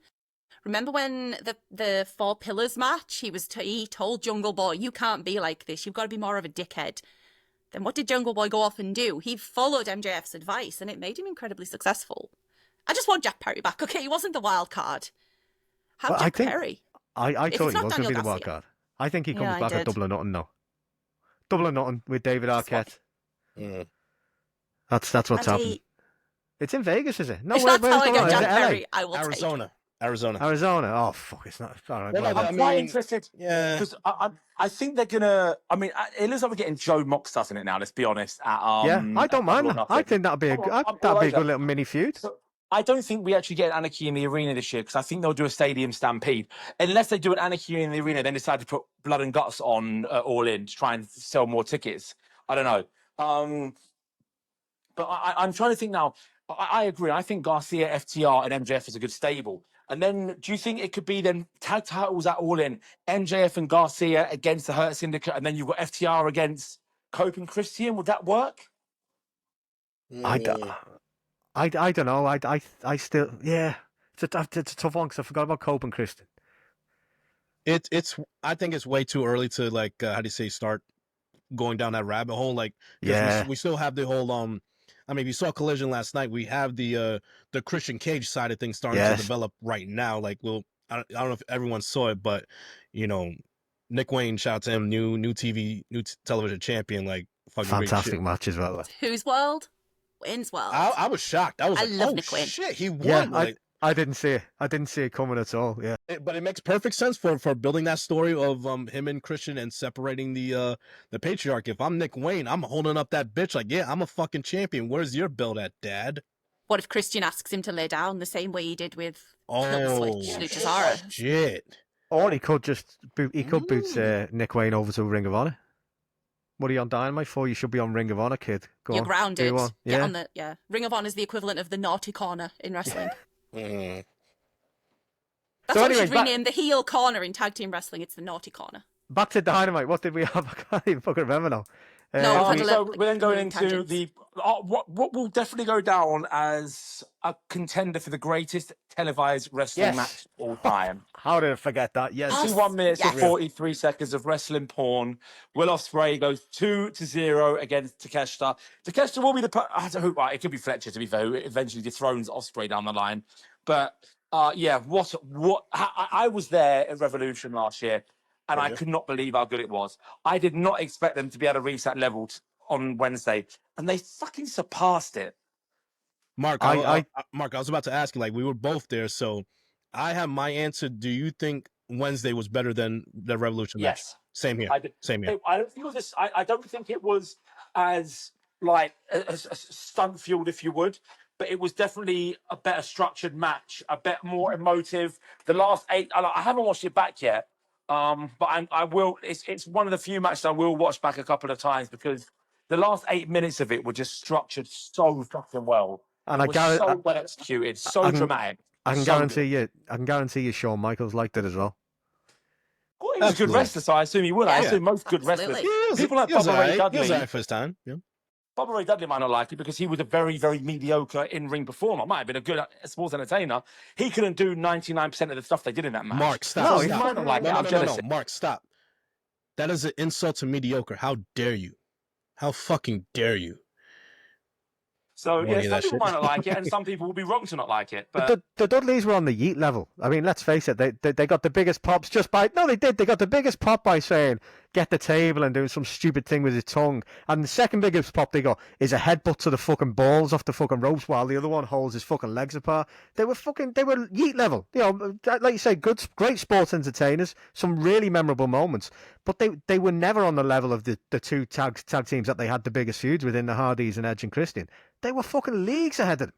Remember when the Four Pillars match, he told Jungle Boy, "You can't be like this. You've got to be more of a dickhead." Then what did Jungle Boy go off and do? He followed MJF's advice, and it made him incredibly successful. I just want Jack Perry back. Okay, he wasn't the wild card. Have Jack Perry. I thought he was going to be the wild Garcia. card. I think he comes back did. at Double or Nothing now. Double or Nothing with David Arquette. That's what's happening. It's in Vegas, is it? No, If that's how I get Jack Is it LA? Perry, I will take it. Arizona. Oh, fuck, it's not. All right, Well, whatever. I'm quite interested. Yeah. Because I think they're going to... I mean, it looks like we're getting Joe Moxley in it now, let's be honest. Yeah, I don't mind that. I think that'd be a good little mini feud. I don't think we actually get an Anarchy in the Arena this year because I think they'll do a stadium stampede. Unless they do an Anarchy in the Arena, then decide to put Blood and Guts on All In to try and sell more tickets. I don't know. But I'm trying to think now. I agree. I think Garcia, FTR, and MJF is a good stable. And then do you think it could be then tag titles at All In, MJF and Garcia against the Hurt Syndicate, and then you've got FTR against Cope and Christian? Would that work? I don't know. I still, yeah. It's a tough one because I forgot about Cope and Christian. It's. I think it's way too early to like. How do you say? Start going down that rabbit hole. Like, we still have the whole. I mean, if you saw Collision last night, we have the Christian Cage side of things starting to develop right now. Like, I don't know if everyone saw it, but Nick Wayne, shout out to him, new television champion. Like, fucking fantastic match as well. Whose world? Wayne's world. I was shocked. I was like, love Nick Wayne. Shit, he won. Yeah, I didn't see it. I didn't see it coming at all. Yeah, but it makes perfect sense for building that story of him and Christian and separating the patriarch. If I'm Nick Wayne, I'm holding up that bitch like, yeah, I'm a fucking champion. Where's your belt at, Dad? What if Christian asks him to lay down the same way he did with Switch shit. Luchadora? Or he could just boot Nick Wayne over to Ring of Honor. What are you on Dynamite for? You should be on Ring of Honor, kid. You're grounded. Ring of Honor is the equivalent of the naughty corner in wrestling. That's what we should rename the heel corner in tag team wrestling. It's the naughty corner. Back to Dynamite. What did we have? I can't even fucking remember now. So we're then going into the what will definitely go down as a contender for the greatest televised wrestling match of all time. How did I forget that? Yes. 51 minutes and 43 seconds of wrestling porn. Will Ospreay goes 2-0 against Takeshita. Takeshita will be it could be Fletcher, to be fair, who eventually dethrones Ospreay down the line. But I was there at Revolution last year. And I could not believe how good it was. I did not expect them to be able to reach that level on Wednesday. And they fucking surpassed it. Mark, I was about to ask you, like, we were both there. So I have my answer. Do you think Wednesday was better than the Revolution match? Yes. Same here. Same here. I don't think it was I don't think it was as, like, a stunt fueled, if you would. But it was definitely a better structured match, a bit more emotive. The last 8, I haven't watched it back yet. But I will. It's one of the few matches I will watch back a couple of times because the last 8 minutes of it were just structured so fucking well. And it was so well executed, so dramatic. I can guarantee you, Shawn Michaels liked it as well. Well, he was a good wrestler, so I assume he would. I assume most good wrestlers. People like Bubba Ray Dudley. He was right first time. Yeah. Bubba Ray Dudley might not like it because he was a very, very mediocre in-ring performer. Might have been a good sports entertainer. He couldn't do 99% of the stuff they did in that match. Mark, stop. No, he might not like it. I'm jealous. No. Mark, stop. That is an insult to mediocre. How dare you? How fucking dare you? So, some people might not like it, and some people will be wrong to not like it. But the Dudleys were on the Yeet level. I mean, let's face it, they got the biggest pops just by... No, they did. They got the biggest pop by saying, get the table and doing some stupid thing with his tongue. And the second biggest pop they got is a headbutt to the fucking balls off the fucking ropes while the other one holds his fucking legs apart. They were Yeet level. You know, like you say, great sports entertainers, some really memorable moments. But they were never on the level of the two tag teams that they had the biggest feuds within, the Hardys and Edge and Christian. They were fucking leagues ahead of them.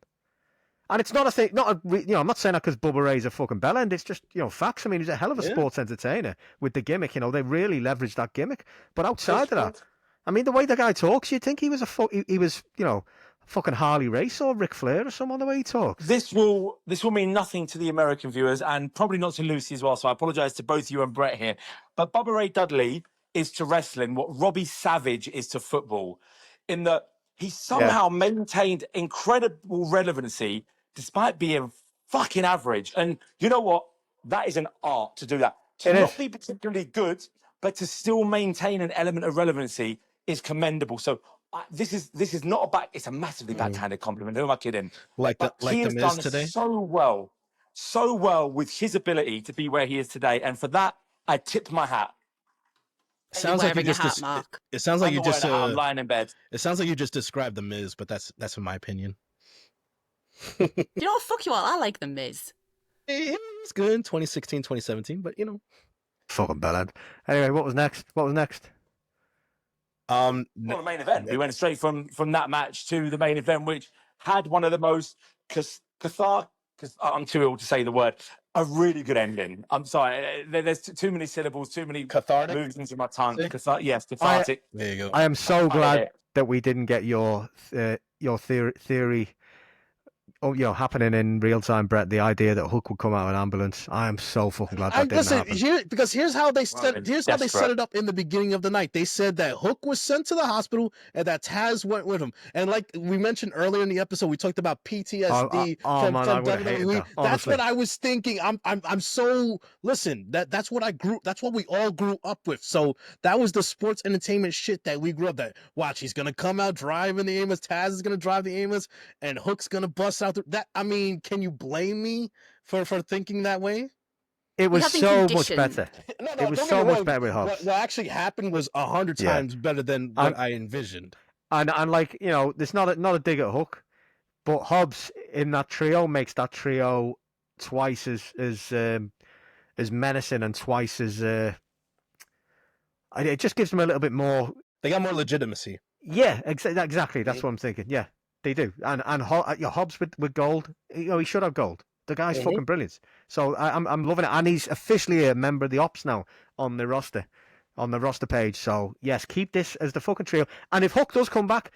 And it's not a thing, I'm not saying that because Bubba Ray's a fucking bellend. It's just, facts. I mean, he's a hell of a sports entertainer with the gimmick. They really leveraged that gimmick. But outside of that, I mean, the way the guy talks, you'd think he was fucking Harley Race or Ric Flair or someone, the way he talks. This will mean nothing to the American viewers and probably not to Lucy as well. So I apologise to both you and Brett here. But Bubba Ray Dudley is to wrestling what Robbie Savage is to football, in that he somehow maintained incredible relevancy despite being fucking average. And you know what? That is an art to do that. To not be particularly good, but to still maintain an element of relevancy is commendable. So this is not a it's a massively backhanded compliment. Who am I kidding? But he has done today? so well with his ability to be where he is today. And for that, I tip my hat. Sounds like you just hat, Mark. it sounds like you just I'm lying in bed. it sounds like you just described the Miz, but that's in my opinion. You know what? Fuck you all. I like the Miz. It's good, 2016, 2017, but you know, fucking bellend. Anyway, what was next? Well, the main event. We went straight from that match to the main event, which had one of the most I'm too ill to say the word. A really good ending. I'm sorry. There's too many syllables, too many cathartic movements in my tongue. See? Cathartic. There you go. I am so glad that we didn't get your theory. Oh, happening in real time, Brett. The idea that Hook would come out of an ambulance. I am so fucking glad that didn't happen. Because here's how they set it up in the beginning of the night. They said that Hook was sent to the hospital and that Taz went with him. And like we mentioned earlier in the episode, we talked about PTSD from WWE. That's what I was thinking. I'm so listen. That's what we all grew up with. So that was the sports entertainment shit that we grew up. That watch, he's gonna come out driving the ambulance. Taz is gonna drive the ambulance, and Hook's gonna bust out. That, I mean, can you blame me for thinking that way? It was so much better. It was so much better with Hobbs. What actually happened was 100 times better than what I envisioned. And like, there's not a dig at Hook, but Hobbs in that trio makes that trio twice as menacing and twice as it just gives them a little bit more. They got more legitimacy. Yeah, exactly. That's what I'm thinking. Yeah. They do, and Hobbs with gold. He should have gold. The guy's fucking brilliant. So I'm loving it, and he's officially a member of the Ops now on the roster page. So yes, keep this as the fucking trio. And if Hook does come back,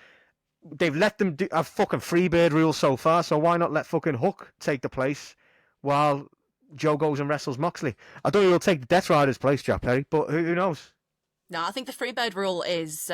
they've let them do a fucking freebird rule so far. So why not let fucking Hook take the place while Joe goes and wrestles Moxley? I don't know he'll take the Death Rider's place, Jack Perry, but who knows? No, I think the freebird rule is.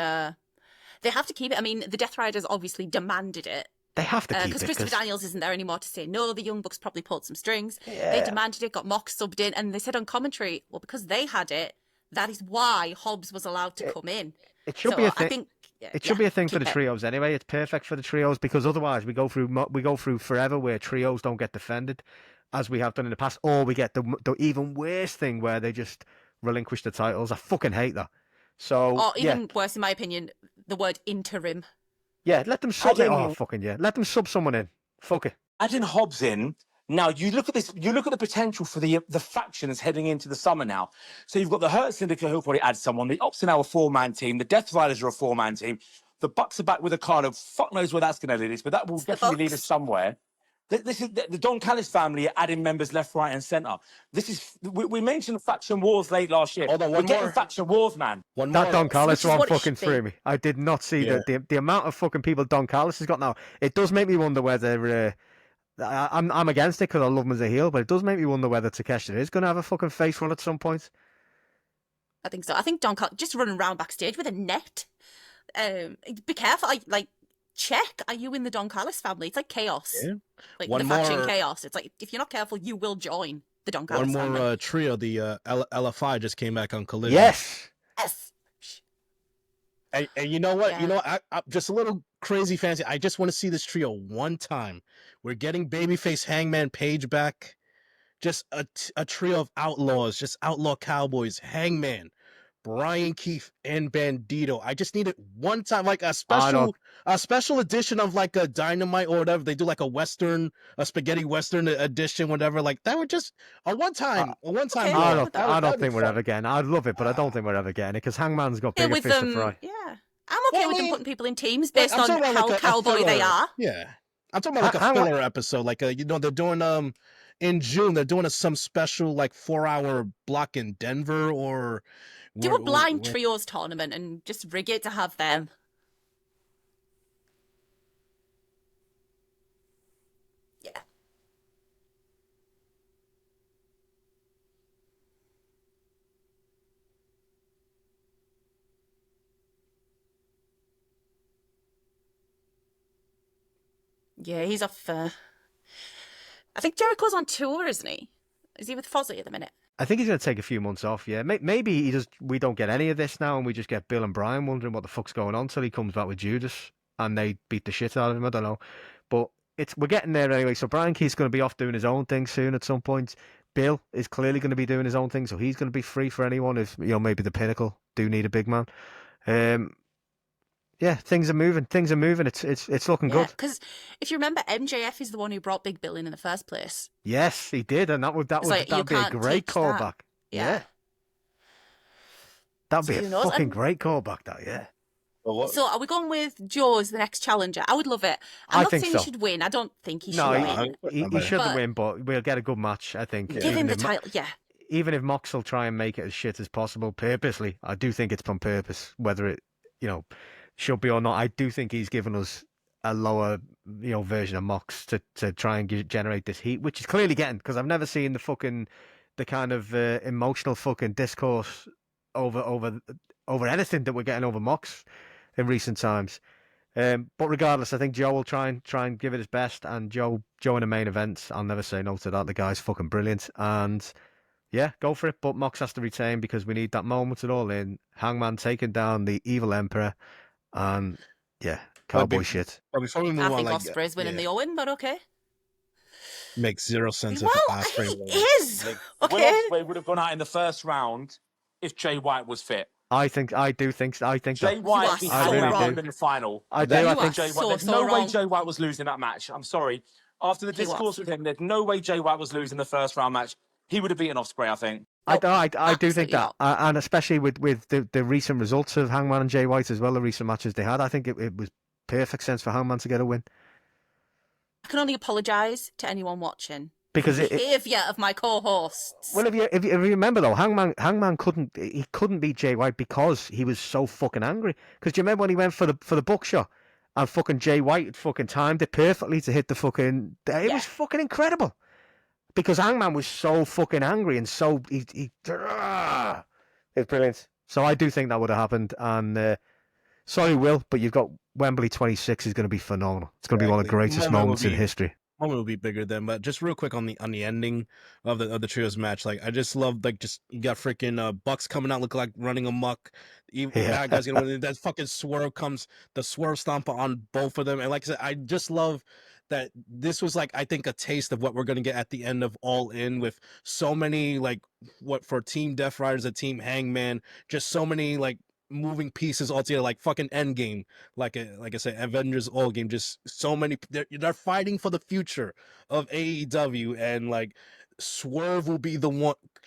They have to keep it. I mean, the Death Riders obviously demanded it. They have to keep it. Because Christopher Daniels isn't there anymore to say no. The Young Bucks probably pulled some strings. Yeah. They demanded it, got Mox subbed in, and they said on commentary, well, because they had it, that is why Hobbs was allowed to come in. It should be a thing. It should be a thing for the trios anyway. It's perfect for the trios because otherwise we go through forever where trios don't get defended, as we have done in the past, or we get the even worse thing where they just relinquish the titles. I fucking hate that. So, or even worse, in my opinion, the word interim. Yeah, let them sub let them sub someone in. Fuck it. Adding Hobbs in. Now, you look at this, you look at the potential for the factions heading into the summer now. So you've got the Hurt Syndicate who'll probably add someone. The Ops are now a 4-man team. The Death Riders are a 4-man team. The Bucks are back with a card of fuck knows where that's going to lead us, but that will definitely lead us somewhere. This is the Don Callis family are adding members left, right, and centre. This is we mentioned faction wars late last year. We're getting faction wars, man. That Don Callis one fucking threw me. I did not see the amount of fucking people Don Callis has got now. It does make me wonder whether I'm against it because I love him as a heel, but it does make me wonder whether Takeshita is going to have a fucking face run at some point. I think so. I think Don Callis just running around backstage with a net. Be careful, check, are you in the Don Callis family? It's like chaos. Yeah. Like the faction chaos. It's like, if you're not careful, you will join the Don Callis family. One more trio, the LFI just came back on Collision. Yes! And you know what? Yeah. You know, I just a little crazy fancy. I just want to see this trio one time. We're getting babyface Hangman Page back. Just a trio of outlaws, just outlaw cowboys. Hangman, Brian Keith, and Bandito. I just need it one time, like a special edition of like a Dynamite or whatever. They do like a spaghetti western edition, whatever. Like that would just a one time. Okay, I don't think we're ever getting. I'd love it, but I don't think we're ever getting it because Hangman's got bigger fish to fry. Yeah, I'm okay with them putting people in teams based on how cowboy they are. Yeah, I'm talking about like a filler episode. Like they're doing in June. They're doing some special like 4-hour block in Denver or. Do a blind trios tournament and just rig it to have them. Yeah. Yeah, he's off. I think Jericho's on tour, isn't he? Is he with Fozzy at the minute? I think he's going to take a few months off, yeah. Maybe we don't get any of this now and we just get Bill and Brian wondering what the fuck's going on till he comes back with Judas and they beat the shit out of him. I don't know. But we're getting there anyway. So Brian Keith's going to be off doing his own thing soon at some point. Bill is clearly going to be doing his own thing, so he's going to be free for anyone if, maybe the Pinnacle do need a big man. Yeah, things are moving. It's looking good. Because if you remember, MJF is the one who brought Big Bill in the first place. Yes, he did, and that'd be a great callback. Yeah. That'd be a fucking great callback. That, yeah. So are we going with Joe as the next challenger? I would love it. I'm not saying he should win. I don't think he should win. He shouldn't win, but we'll get a good match, I think. Give him the title, Even if Mox will try and make it as shit as possible purposely, I do think it's on purpose, whether it, should be or not. I do think he's given us a lower, version of Mox to try and generate this heat, which he's clearly getting, because I've never seen the kind of emotional fucking discourse over anything that we're getting over Mox in recent times. But regardless, I think Joe will try and give it his best, and Joe in the main event, I'll never say no to that. The guy's fucking brilliant, and yeah, go for it. But Mox has to retain because we need that moment at All In. Hangman taking down the evil Emperor, and yeah, cowboy shit. But before we move on, I think Ospreay's winning the Owen, but okay. Makes zero sense. Well, he is. Okay. Will Ospreay would have gone out in the first round if Jay White was fit. I do think Jay White beat Hangman in the final. I think Jay White. There's no way Jay White was losing that match. I'm sorry. After the discourse with him, there's no way Jay White was losing the first round match. He would have beaten Ospreay, I think. I do think that, and especially with the recent results of Hangman and Jay White as well, the recent matches they had, I think it was perfect sense for Hangman to get a win. I can only apologise to anyone watching because the behaviour of my co-hosts. Well, if you remember though, Hangman couldn't beat Jay White because he was so fucking angry. Because do you remember when he went for the buckshot and fucking Jay White fucking timed it perfectly to hit the fucking? It was fucking incredible. Because Hangman was so fucking angry and so it's brilliant. So I do think that would have happened. And sorry, Will, but you've got Wembley 26 is going to be phenomenal. It's going to be one of the greatest moments in history. Moment will be bigger than, but just real quick on the ending of the trios match, like I just love you got freaking Bucks coming out looking like running amok. That guy's gonna win. That fucking swerve comes, the swerve stomp on both of them, and like I said, I just love that this was like I think a taste of what we're gonna get at the end of All In with so many like what for Team Death Riders, a Team Hangman, just so many like moving pieces all together, like fucking Endgame, like I said, Avengers All Game, just so many. They're fighting for the future of AEW, and like Swerve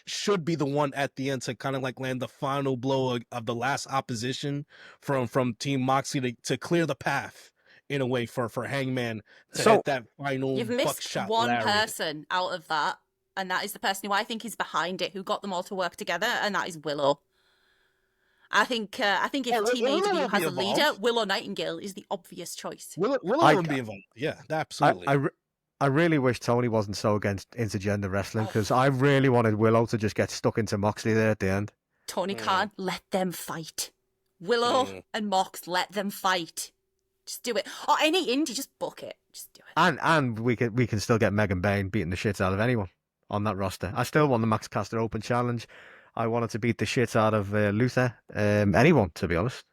should be the one at the end to kind of like land the final blow of the last opposition from Team Moxley to clear the path in a way for Hangman to hit that final. You've missed buckshot one lariat. person out of that, and that is the person who I think is behind it, who got them all to work together, and that is Willow. I think if Team AEW has a leader, Willow Nightingale is the obvious choice. Willow would be involved. Yeah, absolutely. I really wish Tony wasn't so against intergender wrestling, because I really wanted Willow to just get stuck into Moxley there at the end. Tony Khan, let them fight. Willow and Mox, let them fight. Just do it. Or any indie, just book it. Just do it. And we can still get Megan Bain beating the shit out of anyone on that roster. I still want the Max Caster Open Challenge. I wanted to beat the shit out of Luther. Anyone, to be honest.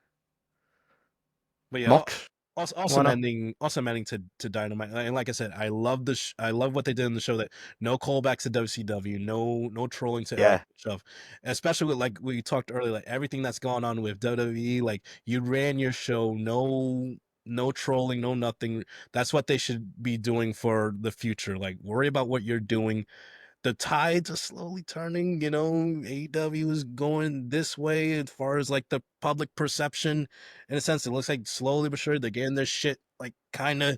But yeah, Mox. Awesome ending to Dynamite. And like I said, I love I love what they did in the show. That no callbacks to WCW, no trolling to stuff. Especially with like we talked earlier, like everything that's gone on with WWE. Like you ran your show, no trolling, no nothing. That's what they should be doing for the future. Like worry about what you're doing. The tides are slowly turning, AEW is going this way as far as like the public perception. In a sense, it looks like slowly but surely they're getting their shit like kind of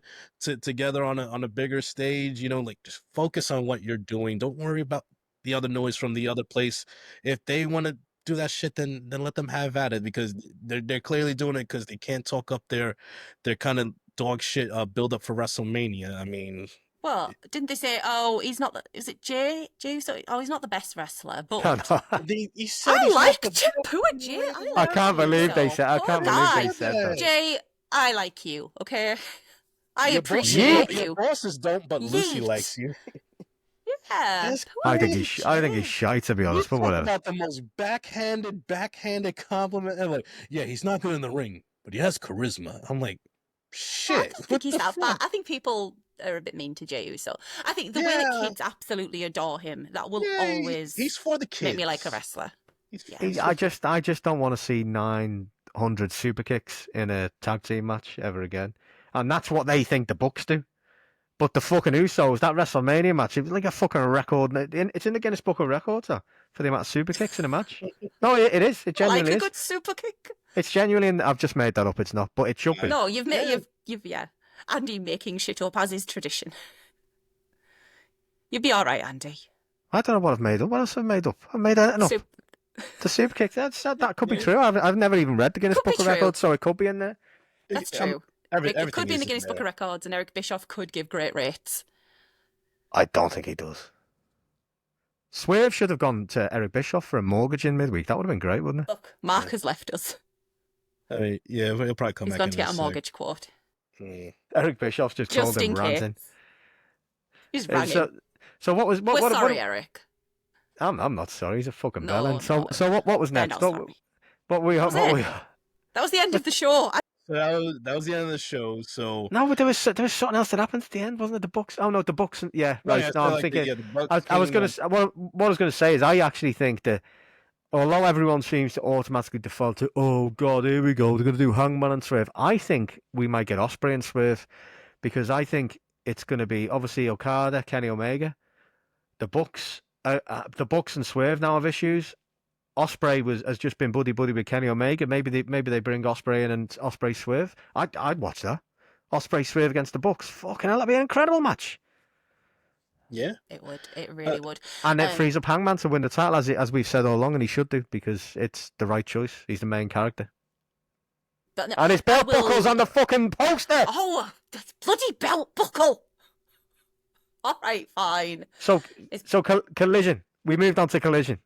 together on a bigger stage, like just focus on what you're doing. Don't worry about the other noise from the other place. If they want to do that shit, then let them have at it, because they're clearly doing it because they can't talk up their kind of dog shit build up for WrestleMania. I mean, well, didn't they say, he's not is it Jay? He's not the best wrestler, but he said I like poor Jay. I can't believe they said that. Jay, I like you, okay? I Your appreciate your you. bosses don't, but Lucy Yeet. likes you. Yeah. That's I think great, he's shy, to be You honest, but talk whatever. about the most backhanded compliment ever. Like, yeah, he's not good in the ring, but he has charisma. I'm like, I shit. don't think What he's the that bad. fuck? I think people are a bit mean to J.U. So I think the way that Yeah, kids absolutely adore him, that will yeah, always he's for the kids. make me like a wrestler. Yeah. He's I for just don't want to see 900 super kicks in a tag team match ever again, and that's what they think the Bucks do. But the fucking Usos, that WrestleMania match, it was like a fucking record. It's in the Guinness Book of Records for the amount of super kicks in a match. No, it is. It I like genuinely a is. good super kick. It's genuinely. I've just made that up. It's not, but it should be. No, you've made Yeah. you've yeah. Andy making shit up as is tradition. You'll be all right, Andy. I don't know what I've made up. What else have I made up? I made anything up. Sup- The super kick. That could be true. I've never even read the Guinness Could be Book of true. Records, so it could be in there. That's true. It everything could be in the is Guinness Book there. of Records, and Eric Bischoff could give great rates. I don't think he does. Swerve should have gone to Eric Bischoff for a mortgage in midweek. That would have been great, wouldn't it? Look, Mark has left us. I mean, yeah, he'll probably come He's back gone in to get a a sec. mortgage quote. Eric Bischoff's just Just called him in case. ranting. He's Uh, ranting. So what was what? We're what, sorry, what Eric. I'm not sorry. He's a fucking No, bellend. no. So what was They're next? not sorry. What we That was it. That was the end of the show. So that was the end of the show. So No, but there was something else that happened at the end, wasn't it? The Bucks. Oh no, the Bucks. Yeah, No, right. yeah, No, so I'm like thinking. the Bucks I was came gonna. What I was gonna say is, I actually think that although everyone seems to automatically default to, oh god, here we go, they're gonna do Hangman and Swerve. I think we might get Ospreay and Swerve because I think it's gonna be obviously Okada, Kenny Omega, the Bucks. The Bucks and Swerve now have issues. Ospreay has just been buddy with Kenny Omega. Maybe they bring Ospreay in and Ospreay Swerve. I'd watch that. Ospreay Swerve against the Bucks. Fucking hell, that'd be an incredible match. yeah. It would. It really would. And it frees up Hangman to win the title, as we've said all along, and he should do because it's the right choice. He's the main character, But no, and his belt buckle's on the fucking poster. Oh, that's bloody belt buckle. All right, fine. So Collision. We moved on to Collision.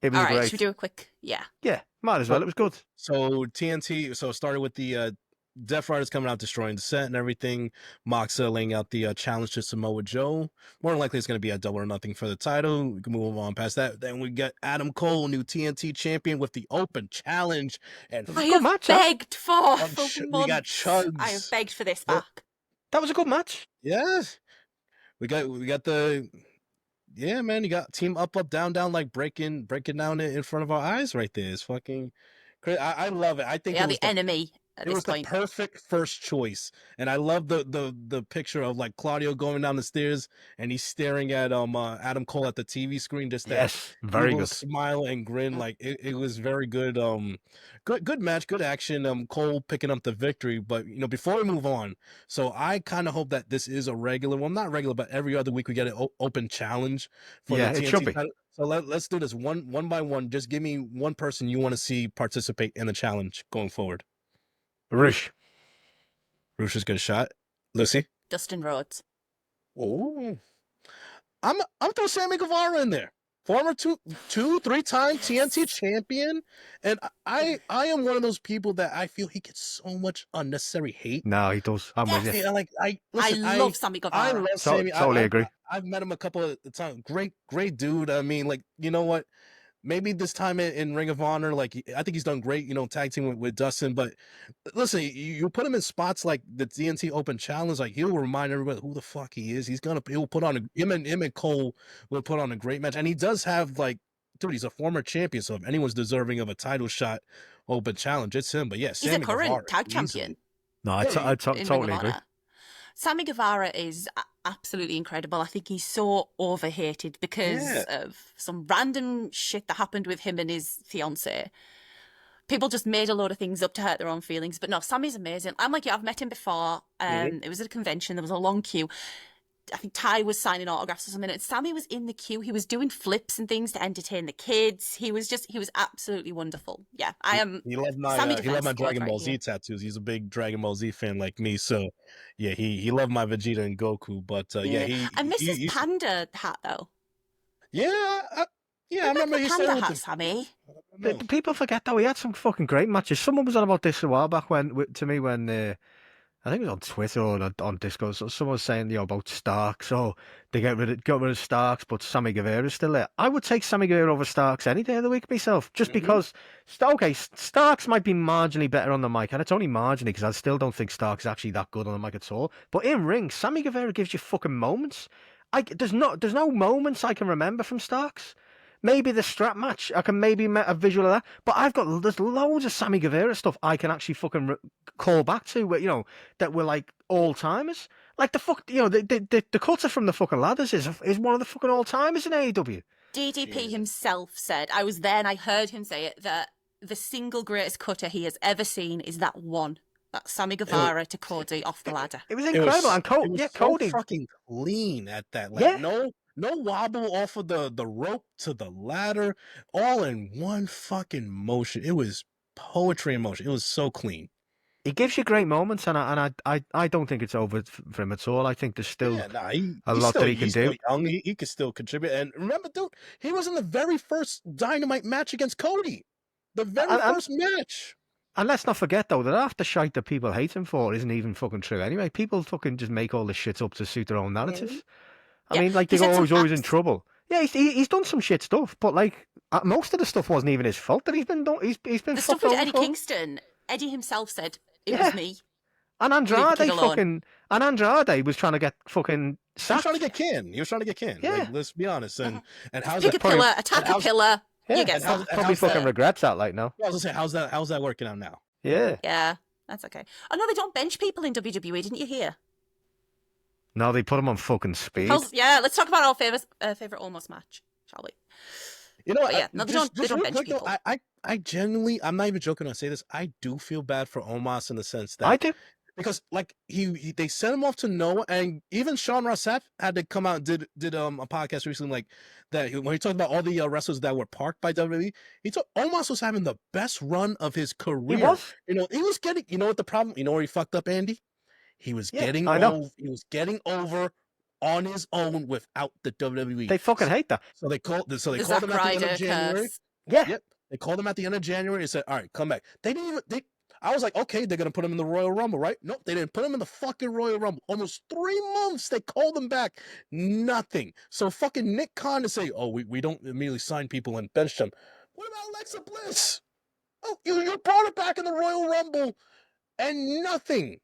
It was All right, great. should we do a quick? Yeah. Yeah, might as well. It was good. So TNT. So it started with the Death Riders coming out, destroying the set and everything. Moxa laying out the challenge to Samoa Joe. More than likely, it's going to be a double or nothing for the title. We can move on past that. Then we get Adam Cole, new TNT champion, with the open challenge. And I have match, huh? begged for we months. got Chugs. I have begged for this Well, back. That was a good match. Yes. We got the man, you got team up down like breaking down in front of our eyes right there. It's fucking crazy. I love it. I think They are it was the enemy at it this was the point. perfect first choice. And I love the picture of like Claudio going down the stairs and he's staring at Adam Cole at the TV screen, just that Yes, very evil good. smile and grin. Like it was very good. Good match, good action. Cole picking up the victory. But before we move on, so I kind of hope that this is a regular, well, not regular, but every other week we get an open challenge for Yeah, the it TNT should be. title. So let's do this one by one. Just give me one person you want to see participate in the challenge going forward. Rush. Roosh is good shot. Lucy. Dustin Rhodes. Oh, I'm throwing Sammy Guevara in there. Former 3-time TNT champion, and I am one of those people that I feel he gets so much unnecessary hate. No, he does. I'm with you. Yeah, I love Sammy Guevara. I love Sammy. Totally agree. I've met him a couple of times. Great dude. I mean, like, you know what? Maybe this time in Ring of Honor, like, I think he's done great, tag team with Dustin. But listen, you put him in spots like the TNT Open Challenge, like, he'll remind everybody who the fuck he is. He'll put on him and Cole will put on a great match. And he does have, like, dude, he's a former champion. So if anyone's deserving of a title shot Open Challenge, it's him. But yeah, He's Sammy a current Guevara, tag easily. champion. No, I in Ring totally of agree. Honor. Sammy Guevara is absolutely incredible. I think he's so overhated because of some random shit that happened with him and his fiance. People just made a load of things up to hurt their own feelings. But no, Sammy's amazing. I'm like you, I've met him before. It was at a convention. There was a long queue. I think Ty was signing autographs or something, and Sammy was in the queue. He was doing flips and things to entertain the kids. He was absolutely wonderful. Yeah, I am. He loved my Sammy he loved my Defense Dragon Squad Ball right Z here. tattoos. He's a big Dragon Ball Z fan like me. So yeah, he loved my Vegeta and Goku. But I miss his panda hat though. I remember he panda said hat, Sammy. People forget though he had some fucking great matches. Someone was on about this a while back when I think it was on Twitter or on Discord. So someone was saying, about Starks. Oh, they got rid of Starks, but Sammy Guevara's still there. I would take Sammy Guevara over Starks any day of the week myself, just because. Okay, Starks might be marginally better on the mic, and it's only marginally because I still don't think Starks is actually that good on the mic at all. But in ring, Sammy Guevara gives you fucking moments. There's no moments I can remember from Starks. Maybe the strap match, I can maybe a visual of that. But there's loads of Sammy Guevara stuff I can actually fucking call back to, where, that were like all timers. Like the cutter from the fucking ladders is one of the fucking all timers in AEW. DDP himself said, I was there and I heard him say it, that the single greatest cutter he has ever seen is that one. That's Sammy Guevara to Cody off the ladder. It was incredible. And Cody so fucking clean at that. No wobble off of the rope to the ladder, all in one fucking motion. It was poetry in motion. It was so clean. He gives you great moments, and I don't think it's over for him at all. I think there's still a lot that he can do. Young. He can still contribute. And remember, dude, he was in the very first Dynamite match against Cody. The very first match. And let's not forget, though, that half the shite that people hate him for isn't even fucking true anyway. People fucking just make all this shit up to suit their own narrative. I mean, like, they're always in trouble. Yeah, he's done some shit stuff, but, like, most of the stuff wasn't even his fault that he's been the stuff with Eddie Kingston. Eddie himself said it was me. And Andrade was trying to get fucking sacked. He was trying to get Ken. Yeah. Like, let's be honest. And how's Pick that? a pillar, attack a pillar. Yeah, you get sacked. Probably fucking regrets that, like, now. I was gonna say, how's that working out now? Yeah. Yeah, that's okay. Oh no, they don't bench people in WWE, didn't you hear? No, they put him on fucking speed. Let's talk about our favorite almost match, shall we? You know what? Yeah, no, they don't bench people. Though, I genuinely, I'm not even joking when I say this. I do feel bad for Omos in the sense that I do, because like they sent him off to Noah, and even Sean Ross Sapp had to come out and did a podcast recently like that when he talked about all the wrestlers that were parked by WWE. He told Omos was having the best run of his career. He was. He was getting. You know what the problem? You know where he fucked up, Andy? He was getting over on his own without the WWE. They fucking hate that. So they called him at the end of January. Yeah. Yep. They called him at the end of January and said, all right, come back. They didn't even I was like, okay, they're gonna put him in the Royal Rumble, right? Nope, they didn't put him in the fucking Royal Rumble. Almost 3 months they called him back. Nothing. So fucking Nick Khan to say, oh, we don't immediately sign people and bench them. What about Alexa Bliss? Oh, you brought her back in the Royal Rumble and nothing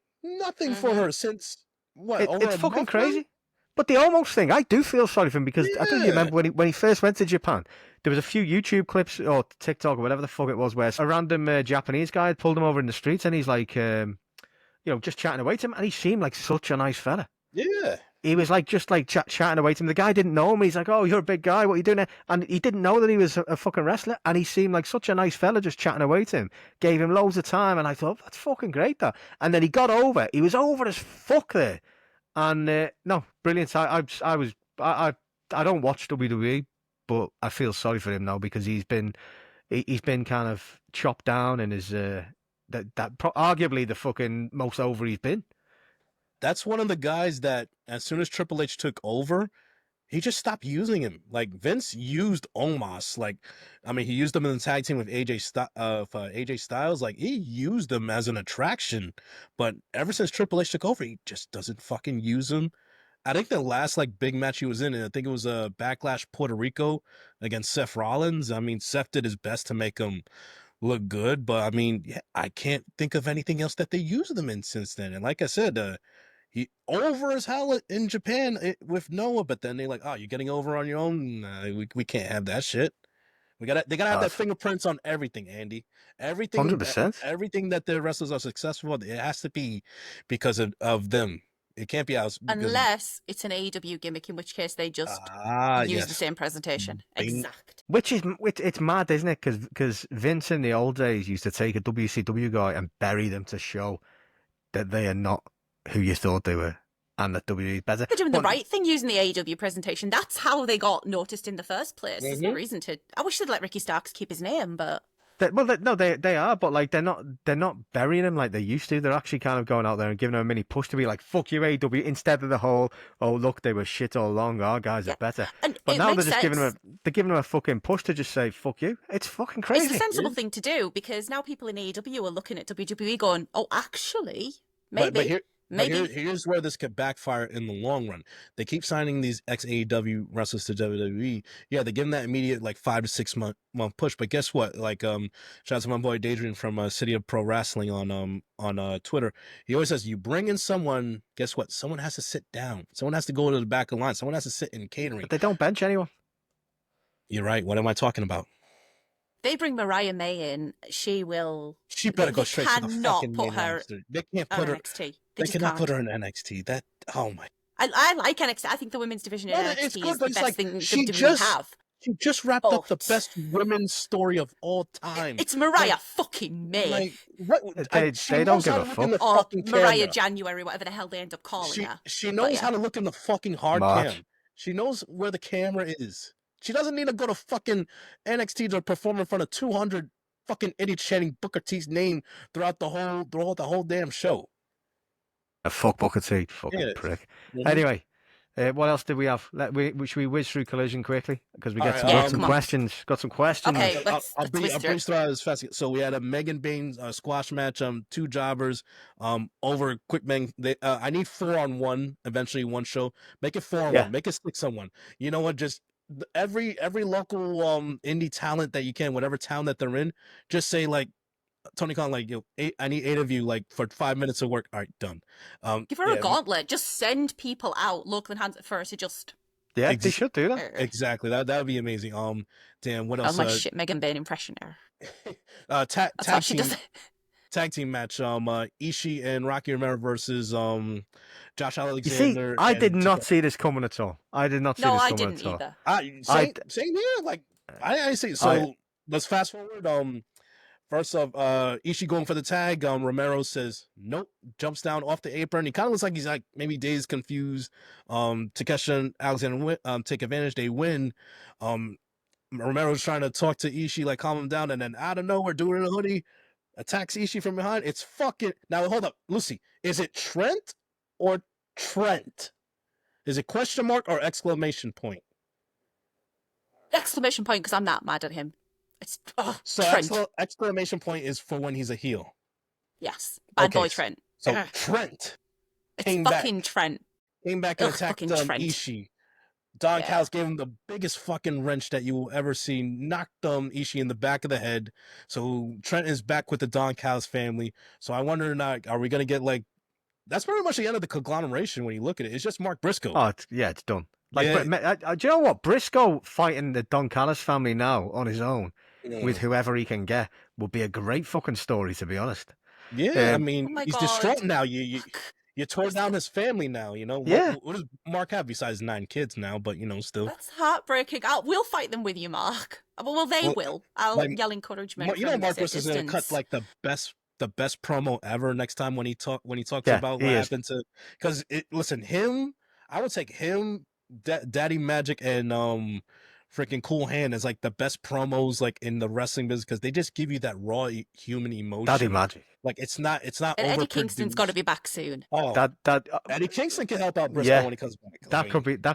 for her since what? It's fucking crazy. But the almost thing, I do feel sorry for him because I don't remember when he first went to Japan. There was a few YouTube clips or TikTok or whatever the fuck it was where a random Japanese guy had pulled him over in the streets and he's like, just chatting away to him, and he seemed like such a nice fella. Yeah. He was like chatting away to him. The guy didn't know him. He's like, "Oh, you're a big guy. What are you doing there?" And he didn't know that he was a fucking wrestler. And he seemed like such a nice fella, just chatting away to him. Gave him loads of time, and I thought that's fucking great. That. And then he got over. He was over as fuck there. And no, brilliant. I don't watch WWE, but I feel sorry for him now because he's been kind of chopped down and is arguably the fucking most over he's been. That's one of the guys that as soon as Triple H took over, he just stopped using him. Like Vince used Omos. Like, I mean, he used him in the tag team with AJ Styles. Like, he used him as an attraction. But ever since Triple H took over, he just doesn't fucking use him. I think the last like big match he was in, I think it was a Backlash Puerto Rico against Seth Rollins. I mean, Seth did his best to make him look good, but I mean, I can't think of anything else that they used them in since then. And like I said, he over as hell in Japan with Noah, but then they like, oh, you're getting over on your own. We can't have that shit. They gotta have that fingerprints on everything, Andy. Everything, 100%. Everything that the wrestlers are successful at, it has to be because of them. It can't be ours. Unless it's an AEW gimmick, in which case they just use the same presentation. Exact. It's mad, isn't it? Because Vince in the old days used to take a WCW guy and bury them to show that they are not who you thought they were, and that WWE is better. They're doing the right thing using the AEW presentation. That's how they got noticed in the first place. There's no reason to. I wish they'd let Ricky Starks keep his name, but. They are, but like they're not burying him like they used to. They're actually kind of going out there and giving him a mini push to be like, "Fuck you, AW," instead of the whole, "Oh look, they were shit all along. Our guys are better." But now they're just giving him a fucking push to just say, "Fuck you." It's fucking crazy. It's a sensible thing to do because now people in AEW are looking at WWE going, "Oh, actually, Maybe. Here's where this could backfire in the long run. They keep signing these ex-AEW wrestlers to WWE. Yeah, they give them that immediate 5 to 6 month push. But guess what? Shout out to my boy Adrian from City of Pro Wrestling on Twitter. He always says, you bring in someone, guess what? Someone has to sit down. Someone has to go to the back of the line. Someone has to sit in catering. But they don't bench anyone. You're right. What am I talking about? They bring Mariah May in, she better go straight to the fucking put main her roster. They can't put her. NXT. They cannot put her in NXT. Oh my. I like NXT. I think the women's division in NXT it's good, is but the it's best thing she WWE have. She just wrapped up the best women's story of all time. It's Mariah fucking May. They don't give a fuck. Or Mariah January, whatever the hell they end up calling her. She knows how to look in the fucking hard cam. She knows where the camera is. She doesn't need to go to fucking NXT to perform in front of 200 fucking idiots chanting Booker T's name throughout the whole damn show. A fuck Booker T, fucking prick. Mm-hmm. Anyway, what else did we have? Should we whiz through Collision quickly because we got some questions. Got some questions. Okay, I'll breeze through as fast. So we had a Megan Bain squash match. 2 jobbers. Over quick bang. I need 4-on-1 eventually. One show. Make it 4-on-1. Make it 6-on-1. You know what? Just every local indie talent that you can, whatever town that they're in, just say Tony Khan, I need 8 of you, for 5 minutes of work. All right, done. Give her a gauntlet. Just send people out, local and hands at first. They should do that. Exactly. That would be amazing. Damn, what else? That was my shit Megan Bain impression there. Tag team match. Ishii and Rocky Romero versus Josh Alexander. You see, I did not see this coming at all. I did not see this coming at all. No, I didn't either. Same here. I didn't see. So let's fast forward. First off, Ishii going for the tag. Romero says nope, jumps down off the apron. He kind of looks like he's maybe dazed, confused. Takeshita and Alexander take advantage. They win. Romero's trying to talk to Ishii, calm him down, and then out of nowhere, dude in a hoodie attacks Ishii from behind. It's fucking... Now, hold up. Lucy, is it Trent or Trent? Is it question mark or exclamation point? Exclamation point, because I'm not mad at him. It's so exclamation point is for when he's a heel. Yes. Bad boy Trent. So Trent came back. Trent. Came back and attacked Ishii. Don Callis gave him the biggest fucking wrench that you will ever see. Knocked Ishii in the back of the head. So Trent is back with the Don Callis family. So I wonder or not, are we going to get that's pretty much the end of the conglomeration when you look at it. It's just Mark Briscoe. Oh, it's done. Do you know what? Briscoe fighting the Don Callis family now on his own with whoever he can get would be a great fucking story, to be honest. Yeah, I mean, he's distraught now. You tore down his family now, you know? What does Mark have besides 9 kids now, but, still? That's heartbreaking. We'll fight them with you, Mark. Well, they will. I'll yell encouragement. Mark Briscoe is going to cut, the best promo ever next time when he talks about what happened to... Because, I would take him, Daddy Magic, and freaking Cool Hand as the best promos in the wrestling business, because they just give you that raw human emotion. Daddy Magic. It's not and Eddie Kingston's got to be back soon. Oh, Eddie Kingston can help out Briscoe when he comes back. That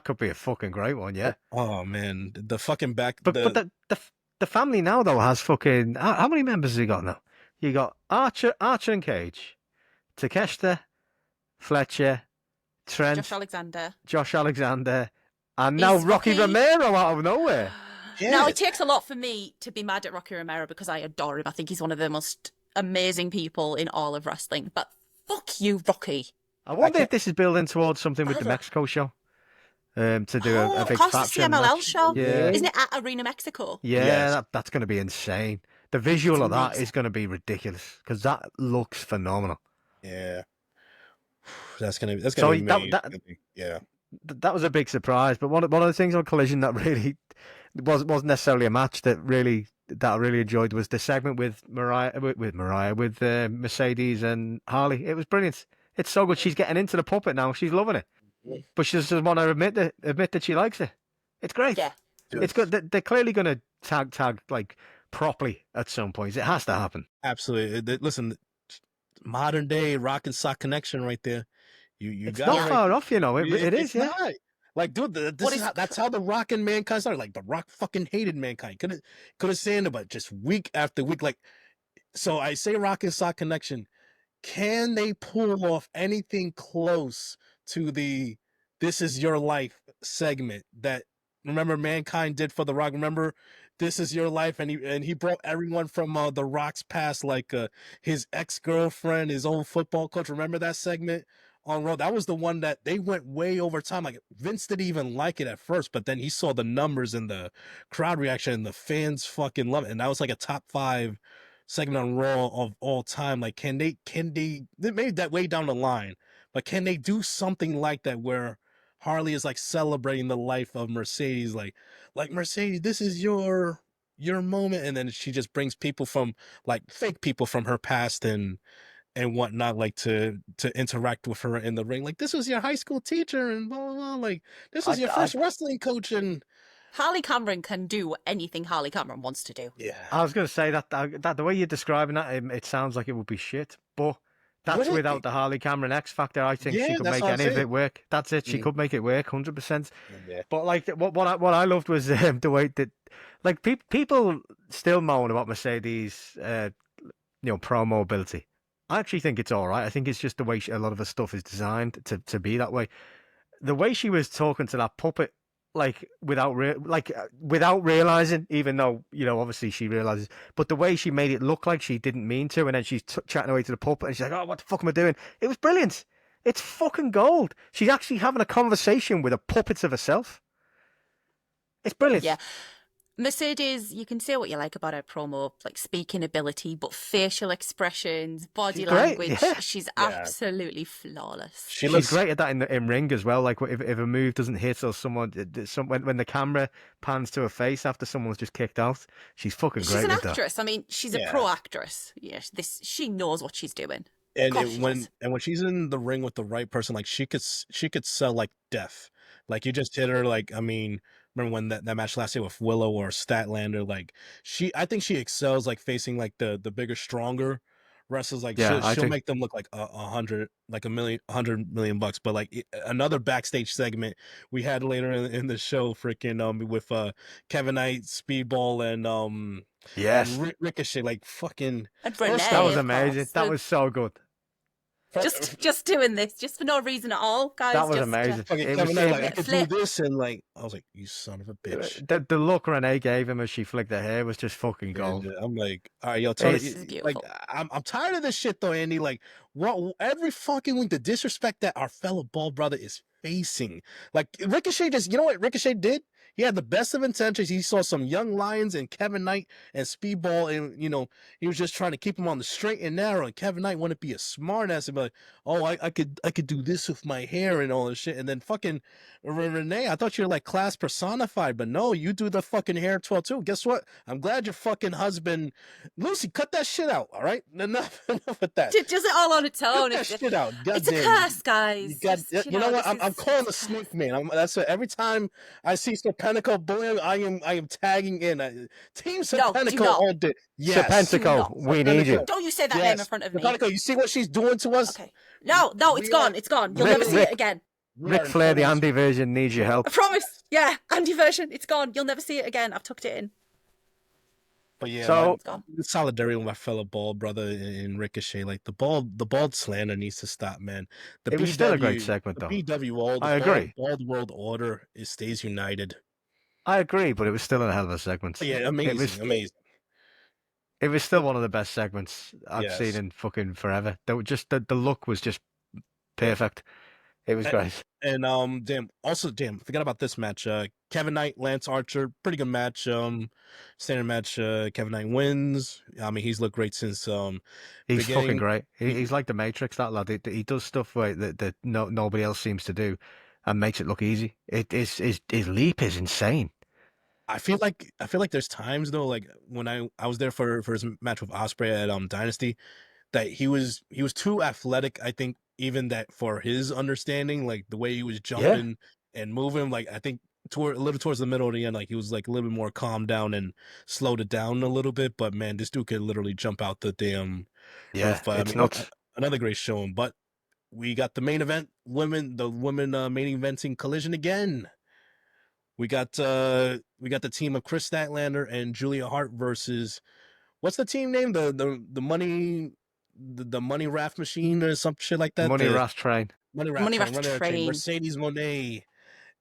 could be a fucking great one. Yeah. Oh man, the fucking back. But the family now though has fucking how many members has he got now? You got Archer and Cage, Takeshita, Fletcher, Trent, Josh Alexander, and now Rocky Romero out of nowhere. Yeah. Now, it takes a lot for me to be mad at Rocky Romero because I adore him. I think he's one of the most amazing people in all of wrestling. But fuck you, Rocky. I wonder if this is building towards something with the Mexico show. To do a big faction CMLL match. show. Yeah. Isn't it at Arena Mexico? Yeah, that's going to be insane. The visual of that is going to be ridiculous because that looks phenomenal. Yeah. That's gonna be yeah. That was a big surprise, but one of the things on Collision that really wasn't necessarily a match that I really enjoyed was the segment with Mercedes and Harley. It was brilliant. It's so good. She's getting into the puppet now. She's loving it, but she doesn't want to admit that she likes it. It's great. Yeah, it's good. They're clearly going to tag properly at some point. It has to happen. Absolutely. Listen, modern day rock and sock connection right there. You it's got not far off, you know. It is, yeah. Not. Dude, that's how the Rock and Mankind started. The Rock fucking hated Mankind. Couldn't stand it, but just week after week. So I say rock and sock connection. can they pull off anything close to the "This Is Your Life" segment that remember Mankind did for The Rock? Remember "This Is Your Life" and he brought everyone from The Rock's past, like his ex-girlfriend, his old football coach. Remember that segment on Raw? That was the one that they went way over time. Like Vince didn't even like it at first, but then he saw the numbers and the crowd reaction and the fans fucking love it. And that was like a top 5 segment on Raw of all time. Like, can they maybe that way down the line, but can they do something like that where Harley is like celebrating the life of Mercedes, like Mercedes, this is your moment, and then she just brings people from like fake people from her past and whatnot, like to interact with her in the ring, like this was your high school teacher and blah blah blah, like this was your first wrestling coach. And Harley Cameron can do anything Harley Cameron wants to do. yeah, I was going to say that the way you're describing that, it sounds like it would be shit, but that's Would it without be? the Harley Cameron X factor. I think Yeah, she could that's make what I'm any of saying. it work. That's it. She Mhm. could make it work, 100%. yeah. But like what I loved was the way that like people still moan about Mercedes, promo ability. I actually think it's all right. I think it's just the way a lot of her stuff is designed to be that way. The way she was talking to that puppet, like without realizing, even though obviously she realizes, but the way she made it look like she didn't mean to, and then she's chatting away to the puppet, and she's like, "Oh, what the fuck am I doing?" It was brilliant. It's fucking gold. She's actually having a conversation with a puppet of herself. It's brilliant. Yeah. Mercedes, you can say what you like about her promo, like speaking ability, but facial expressions, body She's great, language, yeah. she's absolutely flawless. She's great at that in ring as well. Like if a move doesn't hit or when the camera pans to her face after someone's just kicked out, she's fucking great. She's an with actress. that. I mean, she's a pro actress. Yeah, she knows what she's doing. And Gosh, she does. when she's in the ring with the right person, like she could sell like death. Like you just hit her. Like, I mean, remember when that match last year with Willow or Statlander? Like I think she excels like facing like the bigger, stronger wrestlers. Like she'll make them look like $100 million. But like another backstage segment we had later in the show, freaking with Kevin Knight, Speedball, and yes, and Ricochet, like fucking. And Renee, that was of amazing. course. That was so good. Just doing this, just for no reason at all, guys. That was just, amazing. Fucking It Kevin was Knight, like, I could do flip. this, and like I was like, you son of a bitch. the look Renee gave him as she flicked her hair was just fucking gold. And, I'm like, all right, yo, Tony, This is like, beautiful. I'm tired of this shit though, Andy. Like, what every fucking week, the disrespect that our fellow bald brother is facing. Like Ricochet just, you know what Ricochet did? He had the best of intentions. He saw some young lions and Kevin Knight and Speedball, and he was just trying to keep him on the straight and narrow. And Kevin Knight wanted to be a smart ass and be like, oh, I could do this with my hair and all this shit. And then fucking Renee, I thought you were like class personified, but no, you do the fucking hair 12 too. Guess what? I'm glad your fucking husband, Lucy, cut that shit out. All right, enough with that. Just it all on its own. Cut that shit out. It's a curse, guys. You know what? I'm calling the snake man. That's what, every time I see Serpentico bullying, I am tagging in. Team Serpentico all day. Yes. Serpentico, we need you. Don't you say that name in front of me. Serpentico, you see what she's doing to us? Okay. No, it's gone. It's gone. You'll never see it again. Ric Flair, the Andy version, needs your help. I promise. Yeah, Andy version. It's gone. You'll never see it again. I've tucked it in. But yeah, so It's gone. solidarity with my fellow bald brother in Ricochet. Like the bald slander needs to stop, man. It was still a great segment, though. I agree. Bald World Order, it stays united. I agree, but it was still a hell of a segment. But yeah, amazing. It was still one of the best segments I've Yes. seen in fucking forever. The look was just perfect. It was great. And forgot about this match. Kevin Knight, Lance Archer, pretty good match. Standard match. Kevin Knight wins. I mean, he's looked great since He's beginning. fucking great. He's like the Matrix, that lad. He does stuff that nobody else seems to do, and makes it look easy. His leap is insane. I feel like there's times though, like when I was there for his match with Ospreay at Dynasty, that he was too athletic. I think even that for his understanding, like the way he was jumping and moving, like I think a little towards the middle of the end, like he was like a little bit more calmed down and slowed it down a little bit. But man, this dude could literally jump out the damn roof. It's nuts. Another great showing. But we got the main event, the women main eventing Collision again. We got the team of Chris Statlander and Julia Hart versus, what's the team name? The money the money raft machine or some shit like that. Money The Raft Train. money Money raft Raft train. Train. Mercedes Moné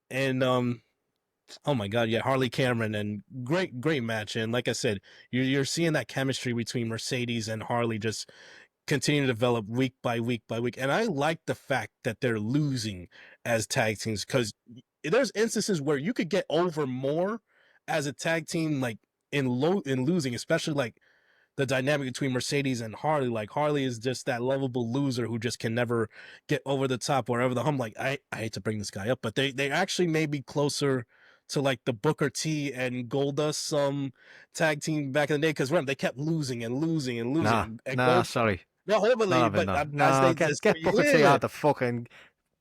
and oh my God, yeah, Harley Cameron, and great match. And like I said, you're seeing that chemistry between Mercedes and Harley just continue to develop week by week by week. And I like the fact that they're losing as tag teams, because there's instances where you could get over more as a tag team, like in losing, especially like the dynamic between Mercedes and Harley. Like Harley is just that lovable loser who just can never get over the top, wherever the hump. Like I hate to bring this guy up, but they actually may be closer to like the Booker T and Goldust tag team back in the day, because remember they kept losing and losing and losing. Nah, sorry. No, hopefully, Not but having that. as No, they get just Booker T out the fucking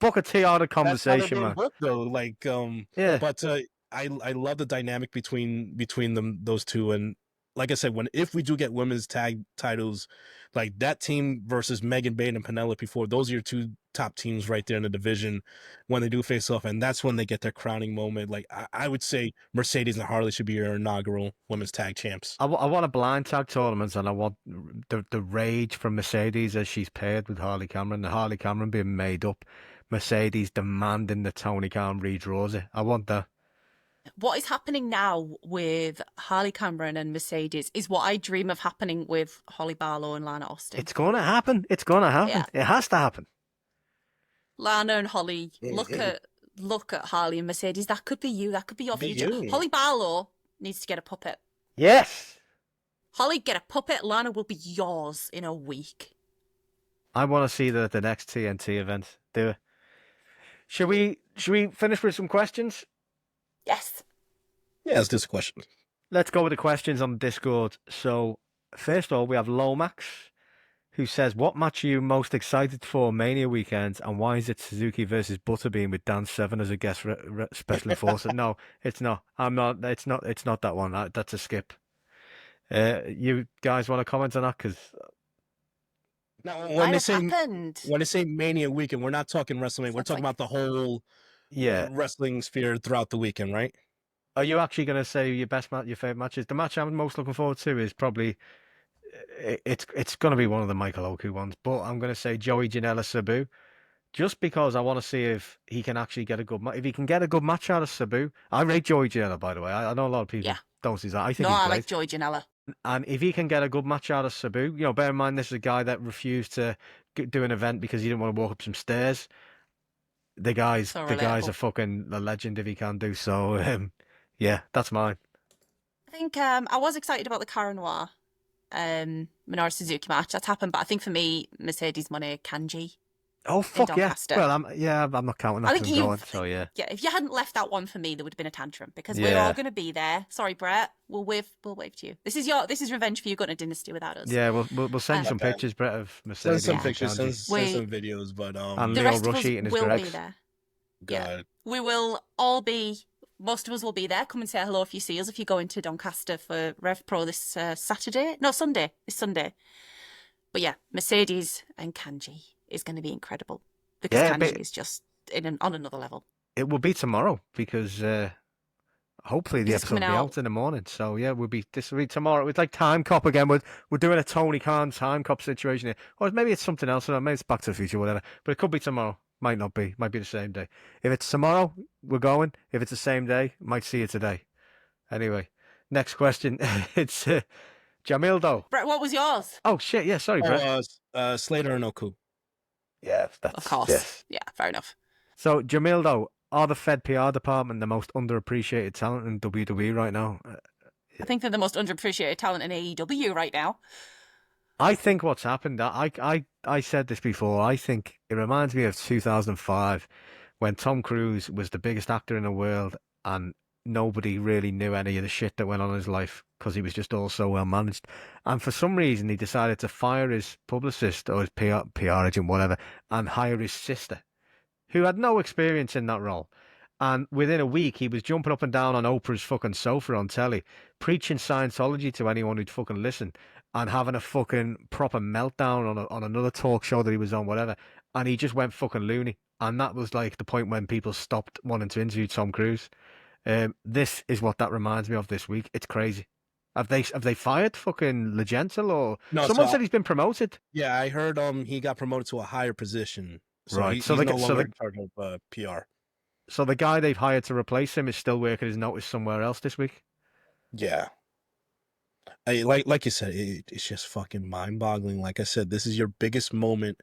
Booker T out of conversation, man. book though. Like Yeah. but I love the dynamic between them, those two. And like I said, if we do get women's tag titles, like that team versus Megan Bayne and Penelope Ford, those are your two top teams right there in the division when they do face off, and that's when they get their crowning moment. Like I would say Mercedes and Harley should be your inaugural women's tag champs. I want a blind tag tournament, and I want the rage from Mercedes as she's paired with Harley Cameron, and Harley Cameron being made up, Mercedes demanding that Tony Khan redraws it. I want that. What is happening now with Harley Cameron and Mercedes is what I dream of happening with Holly Barlow and Lana Austin. It's gonna happen. It's gonna happen. Yeah. It has to happen. Lana and Holly, look at Harley and Mercedes. That could be you. That could be your future. Holly Barlow needs to get a puppet. Yes. Holly, get a puppet. Lana will be yours in a week. I want to see that at the next TNT event. Do it. Should we finish with some questions? Yes. Yeah, let's do some questions. Let's go with the questions on Discord. So, first of all, we have Lomax, who says, what match are you most excited for Mania weekend, and why is it Suzuki versus Butterbean with Dan Severn as a guest special enforcer? No, it's not. I'm not. It's not that one. That's a skip. You guys want to comment on that? Because now, when they say Mania weekend, we're not talking WrestleMania. We're talking about the whole wrestling sphere throughout the weekend, right? Are you actually going to say your favorite matches? The match I'm most looking forward to is probably it's going to be one of the Michael Oku ones, but I'm going to say Joey Janela Sabu, just because I want to see if he can actually get a good match. If he can get a good match out of Sabu, I rate Joey Janela, by the way. I know a lot of people don't see that. I think I like Joey Janela. And if he can get a good match out of Sabu, bear in mind this is a guy that refused to do an event because he didn't want to walk up some stairs. The guy's a fucking a legend if he can do so. Yeah, that's mine. I think I was excited about the Cara Noir Minoru Suzuki match. That's happened, but I think for me, Mercedes Moné Kanji. Oh fuck yeah! Doncaster. Well, I'm not counting that. So yeah. Yeah, if you hadn't left that one for me, there would have been a tantrum because we're all going to be there. Sorry, Brett. We'll wave to you. This is revenge for you going to Dynasty without us. Yeah, we'll send you some pictures, Brett, of Mercedes. Send some pictures, send some videos, but and the Leo rest of us Rush eating his will Greggs. be there. God. Yeah, we will all be. Most of us will be there. Come and say hello if you see us. If you go into Doncaster for RevPro this Sunday. This Sunday. But yeah, Mercedes and Kanji is going to be incredible because Kanji is just on another level. It will be tomorrow because hopefully the episode will be out in the morning. So yeah, this will be tomorrow. It's like Time Cop again. We're doing a Tony Khan Time Cop situation here, or maybe it's something else. Maybe it's Back to the Future, whatever. But it could be tomorrow. Might not be. Might be the same day. If it's tomorrow, we're going. If it's the same day, might see it today. Anyway, next question. It's Jamildo. Brett, what was yours? Oh shit! Yeah, sorry, Brett. Slater and Oku. Yeah, of course. Yes. Yeah, fair enough. So Jamildo, are the Fed PR department the most underappreciated talent in WWE right now? I think they're the most underappreciated talent in AEW right now. I think what's happened, I said this before, I think it reminds me of 2005 when Tom Cruise was the biggest actor in the world and nobody really knew any of the shit that went on in his life because he was just all so well managed. And for some reason, he decided to fire his publicist or his PR agent, whatever, and hire his sister, who had no experience in that role. And within a week, he was jumping up and down on Oprah's fucking sofa on telly, preaching Scientology to anyone who'd fucking listen, and having a fucking proper meltdown on another talk show that he was on, whatever. And he just went fucking loony. And that was like the point when people stopped wanting to interview Tom Cruise. This is what that reminds me of this week. It's crazy. Have they fired fucking Legentil or No, someone so said he's been promoted? yeah, I heard he got promoted to a higher position. So Right, so he's they- no so longer they- in charge of PR. So the guy they've hired to replace him is still working his notice somewhere else this week. Yeah. Like you said, it's just fucking mind-boggling. Like I said, this is your biggest moment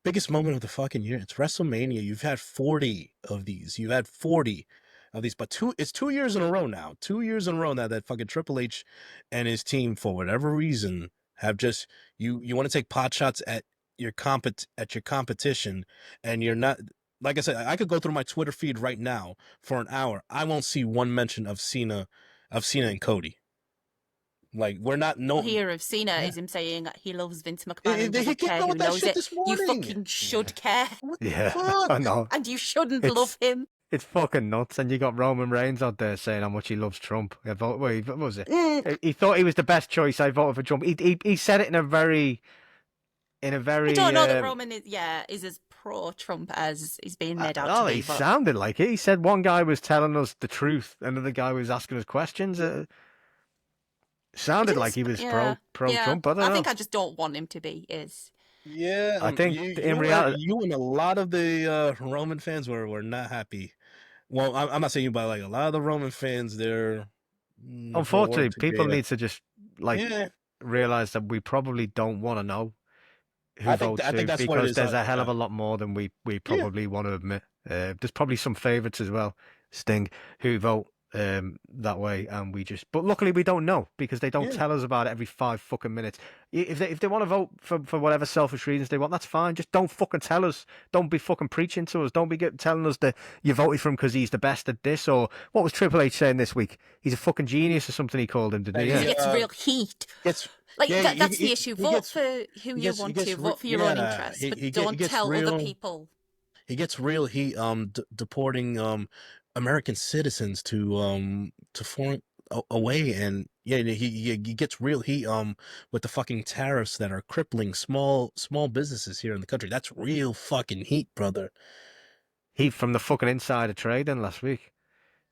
of the fucking year. It's WrestleMania. You've had 40 of these. You've had 40 of these, but it's 2 years in a row now. 2 years in a row now that fucking Triple H and his team, for whatever reason, have just you want to take pot shots at your competition, and you're not. Like I said, I could go through my Twitter feed right now for an hour. I won't see one mention of Cena and Cody. Like, we're not no Here of Cena is him saying he loves Vince McMahon and He doesn't came care out who with that knows shit it. this You morning. fucking should care, What the Yeah, fuck? I know. and you shouldn't It's- love him. It's fucking nuts. And you got Roman Reigns out there saying how much he loves Trump. What was it? He thought he was the best choice. I voted for Trump. He said it in a very. I don't know that Roman is as pro-Trump as he's being made out to be. He But sounded like it. He said one guy was telling us the truth, another guy was asking us questions. Sounded like he was pro Trump. I don't know. think I just don't want him to be. Yeah, I think in reality, you and a lot of the Roman fans were not happy. Well, I'm not saying you, but like a lot of the Roman fans, they're unfortunately, people need to just Yeah. realize that we probably don't want to know who I think votes who, that's what it because is, there's a hell of yeah. a lot more than we probably want to admit. There's probably some favourites as well, Sting, who vote that way, and but luckily we don't know because they don't tell us about it every 5 fucking minutes. If they want to vote for whatever selfish reasons they want, that's fine. Just don't fucking tell us. Don't be fucking preaching to us. Don't be telling us that you voted for him because he's the best at this, or what was Triple H saying this week? He's a fucking genius or something. He called him, didn't he? He gets real heat. That's the issue. Vote for who you want to. Vote for your own interests, but don't tell other people. He gets real heat deporting American citizens to foreign away, and he gets real heat with the fucking tariffs that are crippling small businesses here in the country. That's real fucking heat, brother. Heat from the fucking insider trading last week.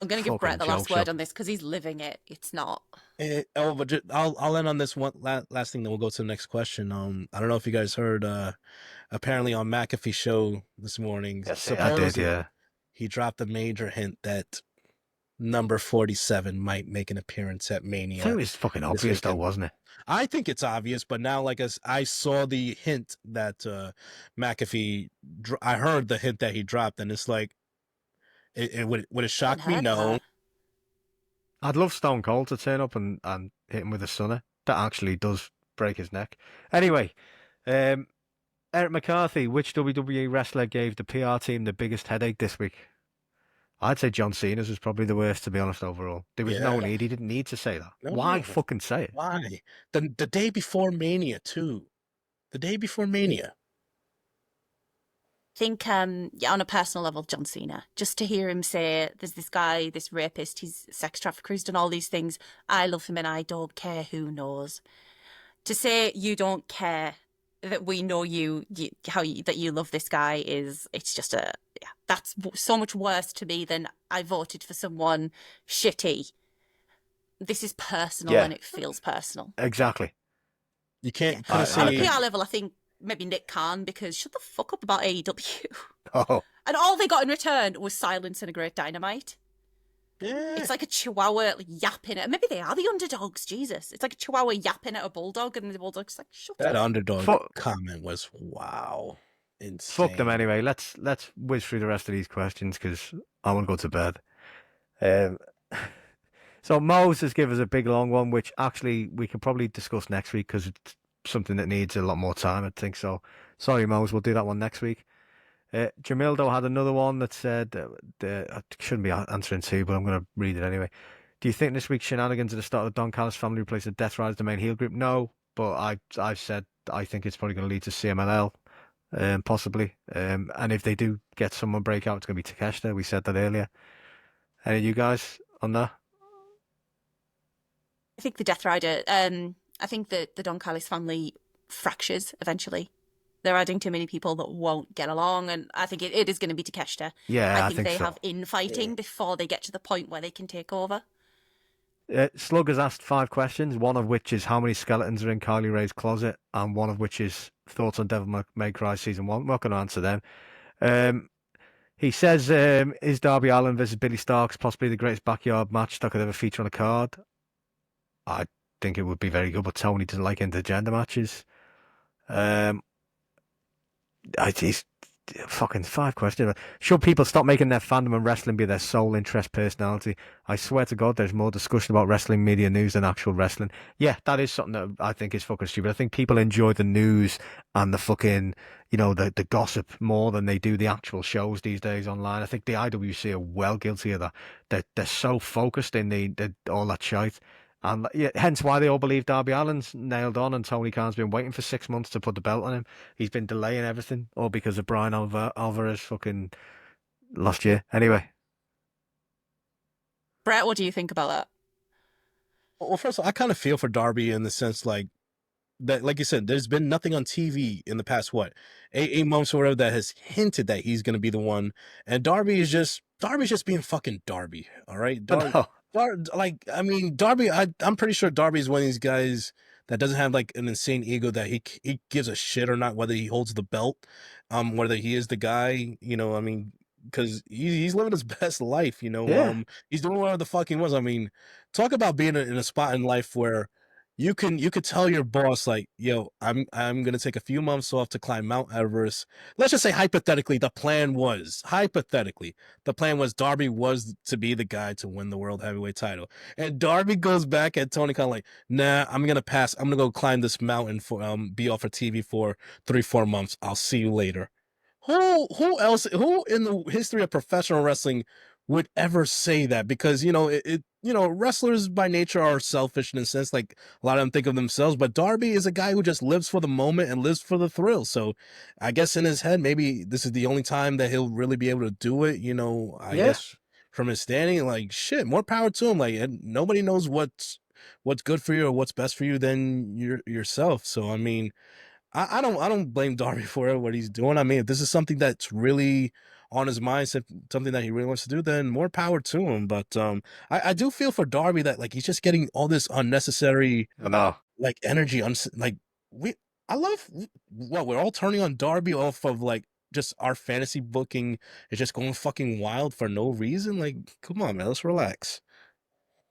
I'm going to give Brett the last word on this because he's living it. It's not. But I'll end on this one last thing, then we'll go to the next question. I don't know if you guys heard. Apparently on McAfee's show this morning, yes, I did. Yeah, he dropped a major hint that number 47 might make an appearance at Mania. I think it was fucking obvious, though, wasn't it? I think it's obvious, but now, like, as I saw the hint that McAfee, I heard the hint that he dropped, and it's like, would it shock me? No. I'd love Stone Cold to turn up and hit him with a Sunner. That actually does break his neck. Anyway, Eric McCarthy, which WWE wrestler gave the PR team the biggest headache this week? I'd say John Cena's was probably the worst, to be honest, overall. There was no need. He didn't need to say that. No. Why fucking say it? Why? The day before Mania, too. The day before Mania. I think, on a personal level, John Cena, just to hear him say, there's this guy, this rapist, he's sex trafficker, he's done all these things. I love him and I don't care who knows. To say you don't care that we know that you love this guy it's just that's so much worse to me than I voted for someone shitty. This is personal and it feels personal. Exactly. You can't on a PR level, I think maybe Nick Khan, because shut the fuck up about AEW. Oh. And all they got in return was silence and a great Dynamite. Yeah. It's like a chihuahua yapping at. Maybe they are the underdogs. Jesus, it's like a chihuahua yapping at a bulldog, and the bulldog's like, "Shut that up." underdog comment was wow, insane. Fuck them anyway. Let's whiz through the rest of these questions because I want to go to bed. So Mose has given us a big long one, which actually we could probably discuss next week because it's something that needs a lot more time, I think. So sorry, Mose, we'll do that one next week. Jamildo had another one that said, I shouldn't be answering two, but I'm going to read it anyway. Do you think this week's shenanigans at the start of the Don Callis family replace the Death Riders, the main heel group? No, but I've said I think it's probably going to lead to CMLL, possibly. And if they do get someone breakout, it's going to be Takeshita. We said that earlier. Any of you guys on that? I think the Death Rider. I think that the Don Callis family fractures eventually. They're adding too many people that won't get along, and I think it is going to be Takeshita. Yeah, I think they so. have infighting before they get to the point where they can take over. Slug has asked 5 questions, one of which is how many skeletons are in Kylie Ray's closet, and one of which is thoughts on Devil May Cry Season 1. I'm not going to answer them. He says, is Darby Allin versus Billy Starks possibly the greatest backyard match that could ever feature on a card? I think it would be very good, but Tony doesn't like intergender matches. He's fucking 5 questions. Should people stop making their fandom and wrestling be their sole interest personality? I swear to God, there's more discussion about wrestling media news than actual wrestling. Yeah, that is something that I think is fucking stupid. I think people enjoy the news and the fucking, the gossip more than they do the actual shows these days online. I think the IWC are well guilty of that. They're so focused in all that shite. And hence why they all believe Darby Allin's nailed on and Tony Khan's been waiting for 6 months to put the belt on him. He's been delaying everything, all because of Brian Alvarez fucking last year. Anyway. Brett, what do you think about that? Well, first of all, I kind of feel for Darby in the sense that, like you said, there's been nothing on TV in the past, 8 months or whatever, that has hinted that he's going to be the one. And Darby's just being fucking Darby. All right. Darby, I'm pretty sure Darby is one of these guys that doesn't have like an insane ego that he gives a shit or not whether he holds the belt, whether he is the guy, because he's living his best life, Yeah. He's doing whatever the fuck he wants. Talk about being in a spot in life where you could tell your boss, like, yo, I'm gonna take a few months off to climb Mount Everest. Let's just say hypothetically, the plan was Darby was to be the guy to win the world heavyweight title. And Darby goes back at Tony Khan like, nah, I'm gonna pass. I'm gonna go climb this mountain for be off for TV for 3-4 months. I'll see you later. Who in the history of professional wrestling would ever say that? Because wrestlers by nature are selfish in a sense, like a lot of them think of themselves, but Darby is a guy who just lives for the moment and lives for the thrill. So I guess in his head, maybe this is the only time that he'll really be able to do it, I guess from his standing, like, shit, more power to him. Like, and nobody knows what's good for you or what's best for you than yourself. So I don't blame Darby for what he's doing. If this is something that's really on his mind, something that he really wants to do, then more power to him. But I do feel for Darby that like he's just getting all this unnecessary like energy. We're all turning on Darby off of like just our fantasy booking is just going fucking wild for no reason. Like, come on, man, let's relax.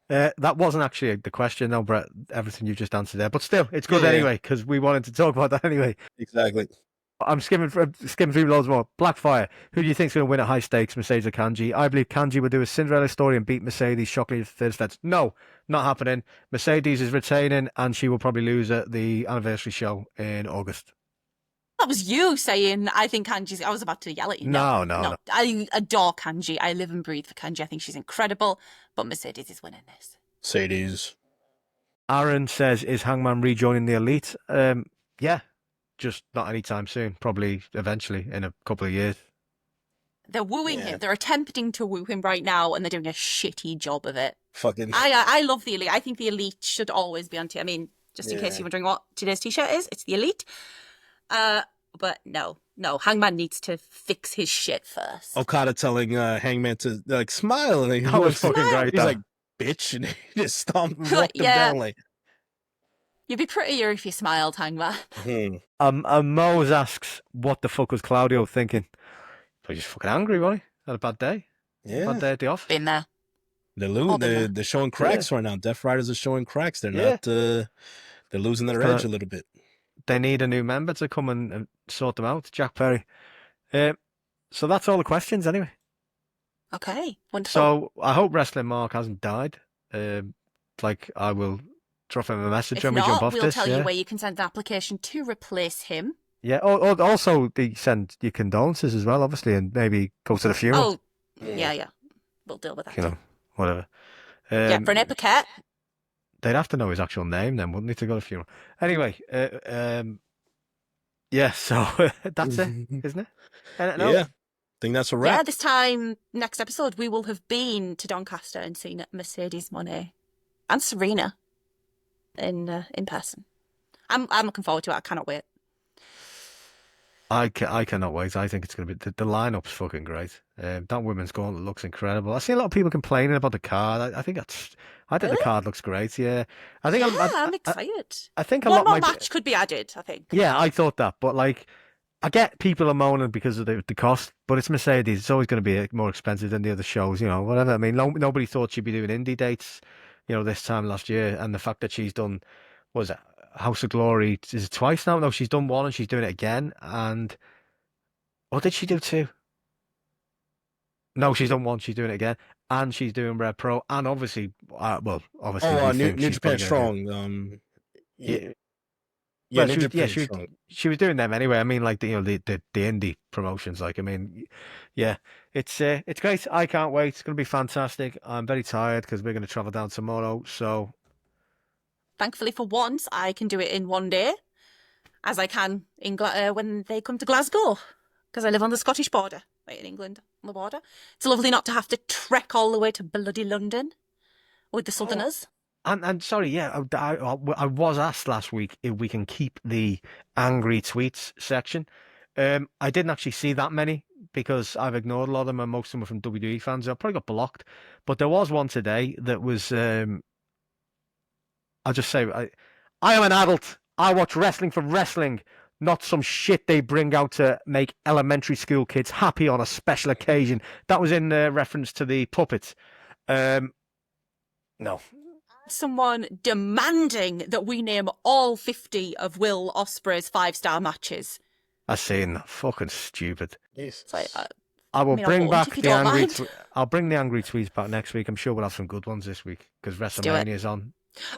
That wasn't actually the question, though, Brett. Everything you just answered there, but still, it's good anyway because we wanted to talk about that anyway. Exactly. I'm skimming through loads more. Blackfire. Who do you think's going to win at high stakes, Mercedes or Kanji? I believe Kanji will do a Cinderella story and beat Mercedes shockingly at third sets. No, not happening. Mercedes is retaining, and she will probably lose at the anniversary show in August. That was you saying, I think Kanji's... I was about to yell at you. No. I adore Kanji. I live and breathe for Kanji. I think she's incredible, but Mercedes is winning this. Mercedes. Aaron says, is Hangman rejoining the Elite? Yeah, just not anytime soon. Probably eventually in a couple of years. They're wooing him. They're attempting to woo him right now, and they're doing a shitty job of it. Fucking... I love the Elite. I think the Elite should always be on TV. Just in case you're wondering what today's t-shirt is, it's the Elite. But no, Hangman needs to fix his shit first. Okada telling Hangman to like smile, and that was fucking great. He's like, bitch, and he just stomped and walked him down like. You'd be prettier if you smiled, Hangman. Mose asks, what the fuck was Claudio thinking? He's just fucking angry, wasn't he? Had a bad day. Yeah. Bad day at the office. Been there. They're showing cracks right now. Death Riders are showing cracks. They're not. They're losing their edge a little bit. They need a new member to come and sort them out. Jack Perry. So that's all the questions anyway. Okay, wonderful. So I hope Wrestling Mark hasn't died. I will drop him a message when we jump off we'll this. We'll tell you where you can send an application to replace him. Yeah. Also, they send your condolences as well, obviously, and maybe go to the funeral. Oh, yeah. We'll deal with that. Whatever. For an epicette. They'd have to know his actual name then, wouldn't they, to go to the funeral? Anyway, so that's it, isn't it? Yeah, I think that's a wrap. Yeah, this time, next episode, we will have been to Doncaster and seen Mercedes Moné and Serena in person. I'm looking forward to it. I cannot wait. I cannot wait. I think it's going to be the lineup's fucking great. That women's gauntlet looks incredible. I see a lot of people complaining about the card. I think Really? the card looks great. Yeah, I think I'm excited. I think a One lot more might match could be added, I think. Yeah, I thought that, but like, I get people are moaning because of the cost, but it's Mercedes. It's always going to be more expensive than the other shows, whatever. I mean, nobody thought she'd be doing indie dates, this time last year, and the fact that she's done, was it House of Glory? Is it twice now? No, she's done one and she's doing it again. And or did she do two? No, she's done one. She's doing it again, and she's doing RevPro, and obviously, obviously, New Japan Strong. Yeah. Yeah, Well, New Japan Strong. she was doing them anyway. I mean, like the indie promotions. Like, I mean, yeah, it's great. I can't wait. It's going to be fantastic. I'm very tired because we're going to travel down tomorrow. So, Thankfully, for once, I can do it in one day, as I can in when they come to Glasgow, because I live on the Scottish border, right in England, on the border. It's lovely not to have to trek all the way to bloody London with the Southerners. And sorry, yeah, I was asked last week if we can keep the angry tweets section. I didn't actually see that many because I've ignored a lot of them, and most of them were from WWE fans. I probably got blocked, but there was one today that was. I'll just say, I am an adult. I watch wrestling for wrestling, not some shit they bring out to make elementary school kids happy on a special occasion. That was in reference to the puppets. No. Someone demanding that we name all 50 of Will Ospreay's 5-star matches. I seen that. Fucking stupid. Yes. So, I will bring back the angry. I'll bring the angry tweets back next week. I'm sure we'll have some good ones this week because WrestleMania is on.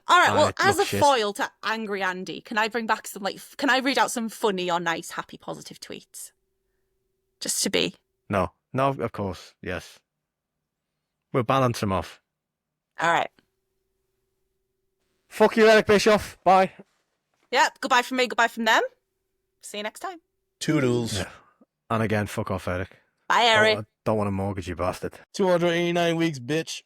All right. Well, as a foil to Angry Andy, can I bring back some Can I read out some funny or nice, happy, positive tweets? Just to be. No, of course, yes. We'll balance them off. All right. Fuck you, Eric Bischoff. Bye. Yeah. Goodbye from me. Goodbye from them. See you next time. Toodles. Yeah. And again, fuck off, Eric. Bye, Eric. Don't want to mortgage you, bastard. 289 weeks, bitch.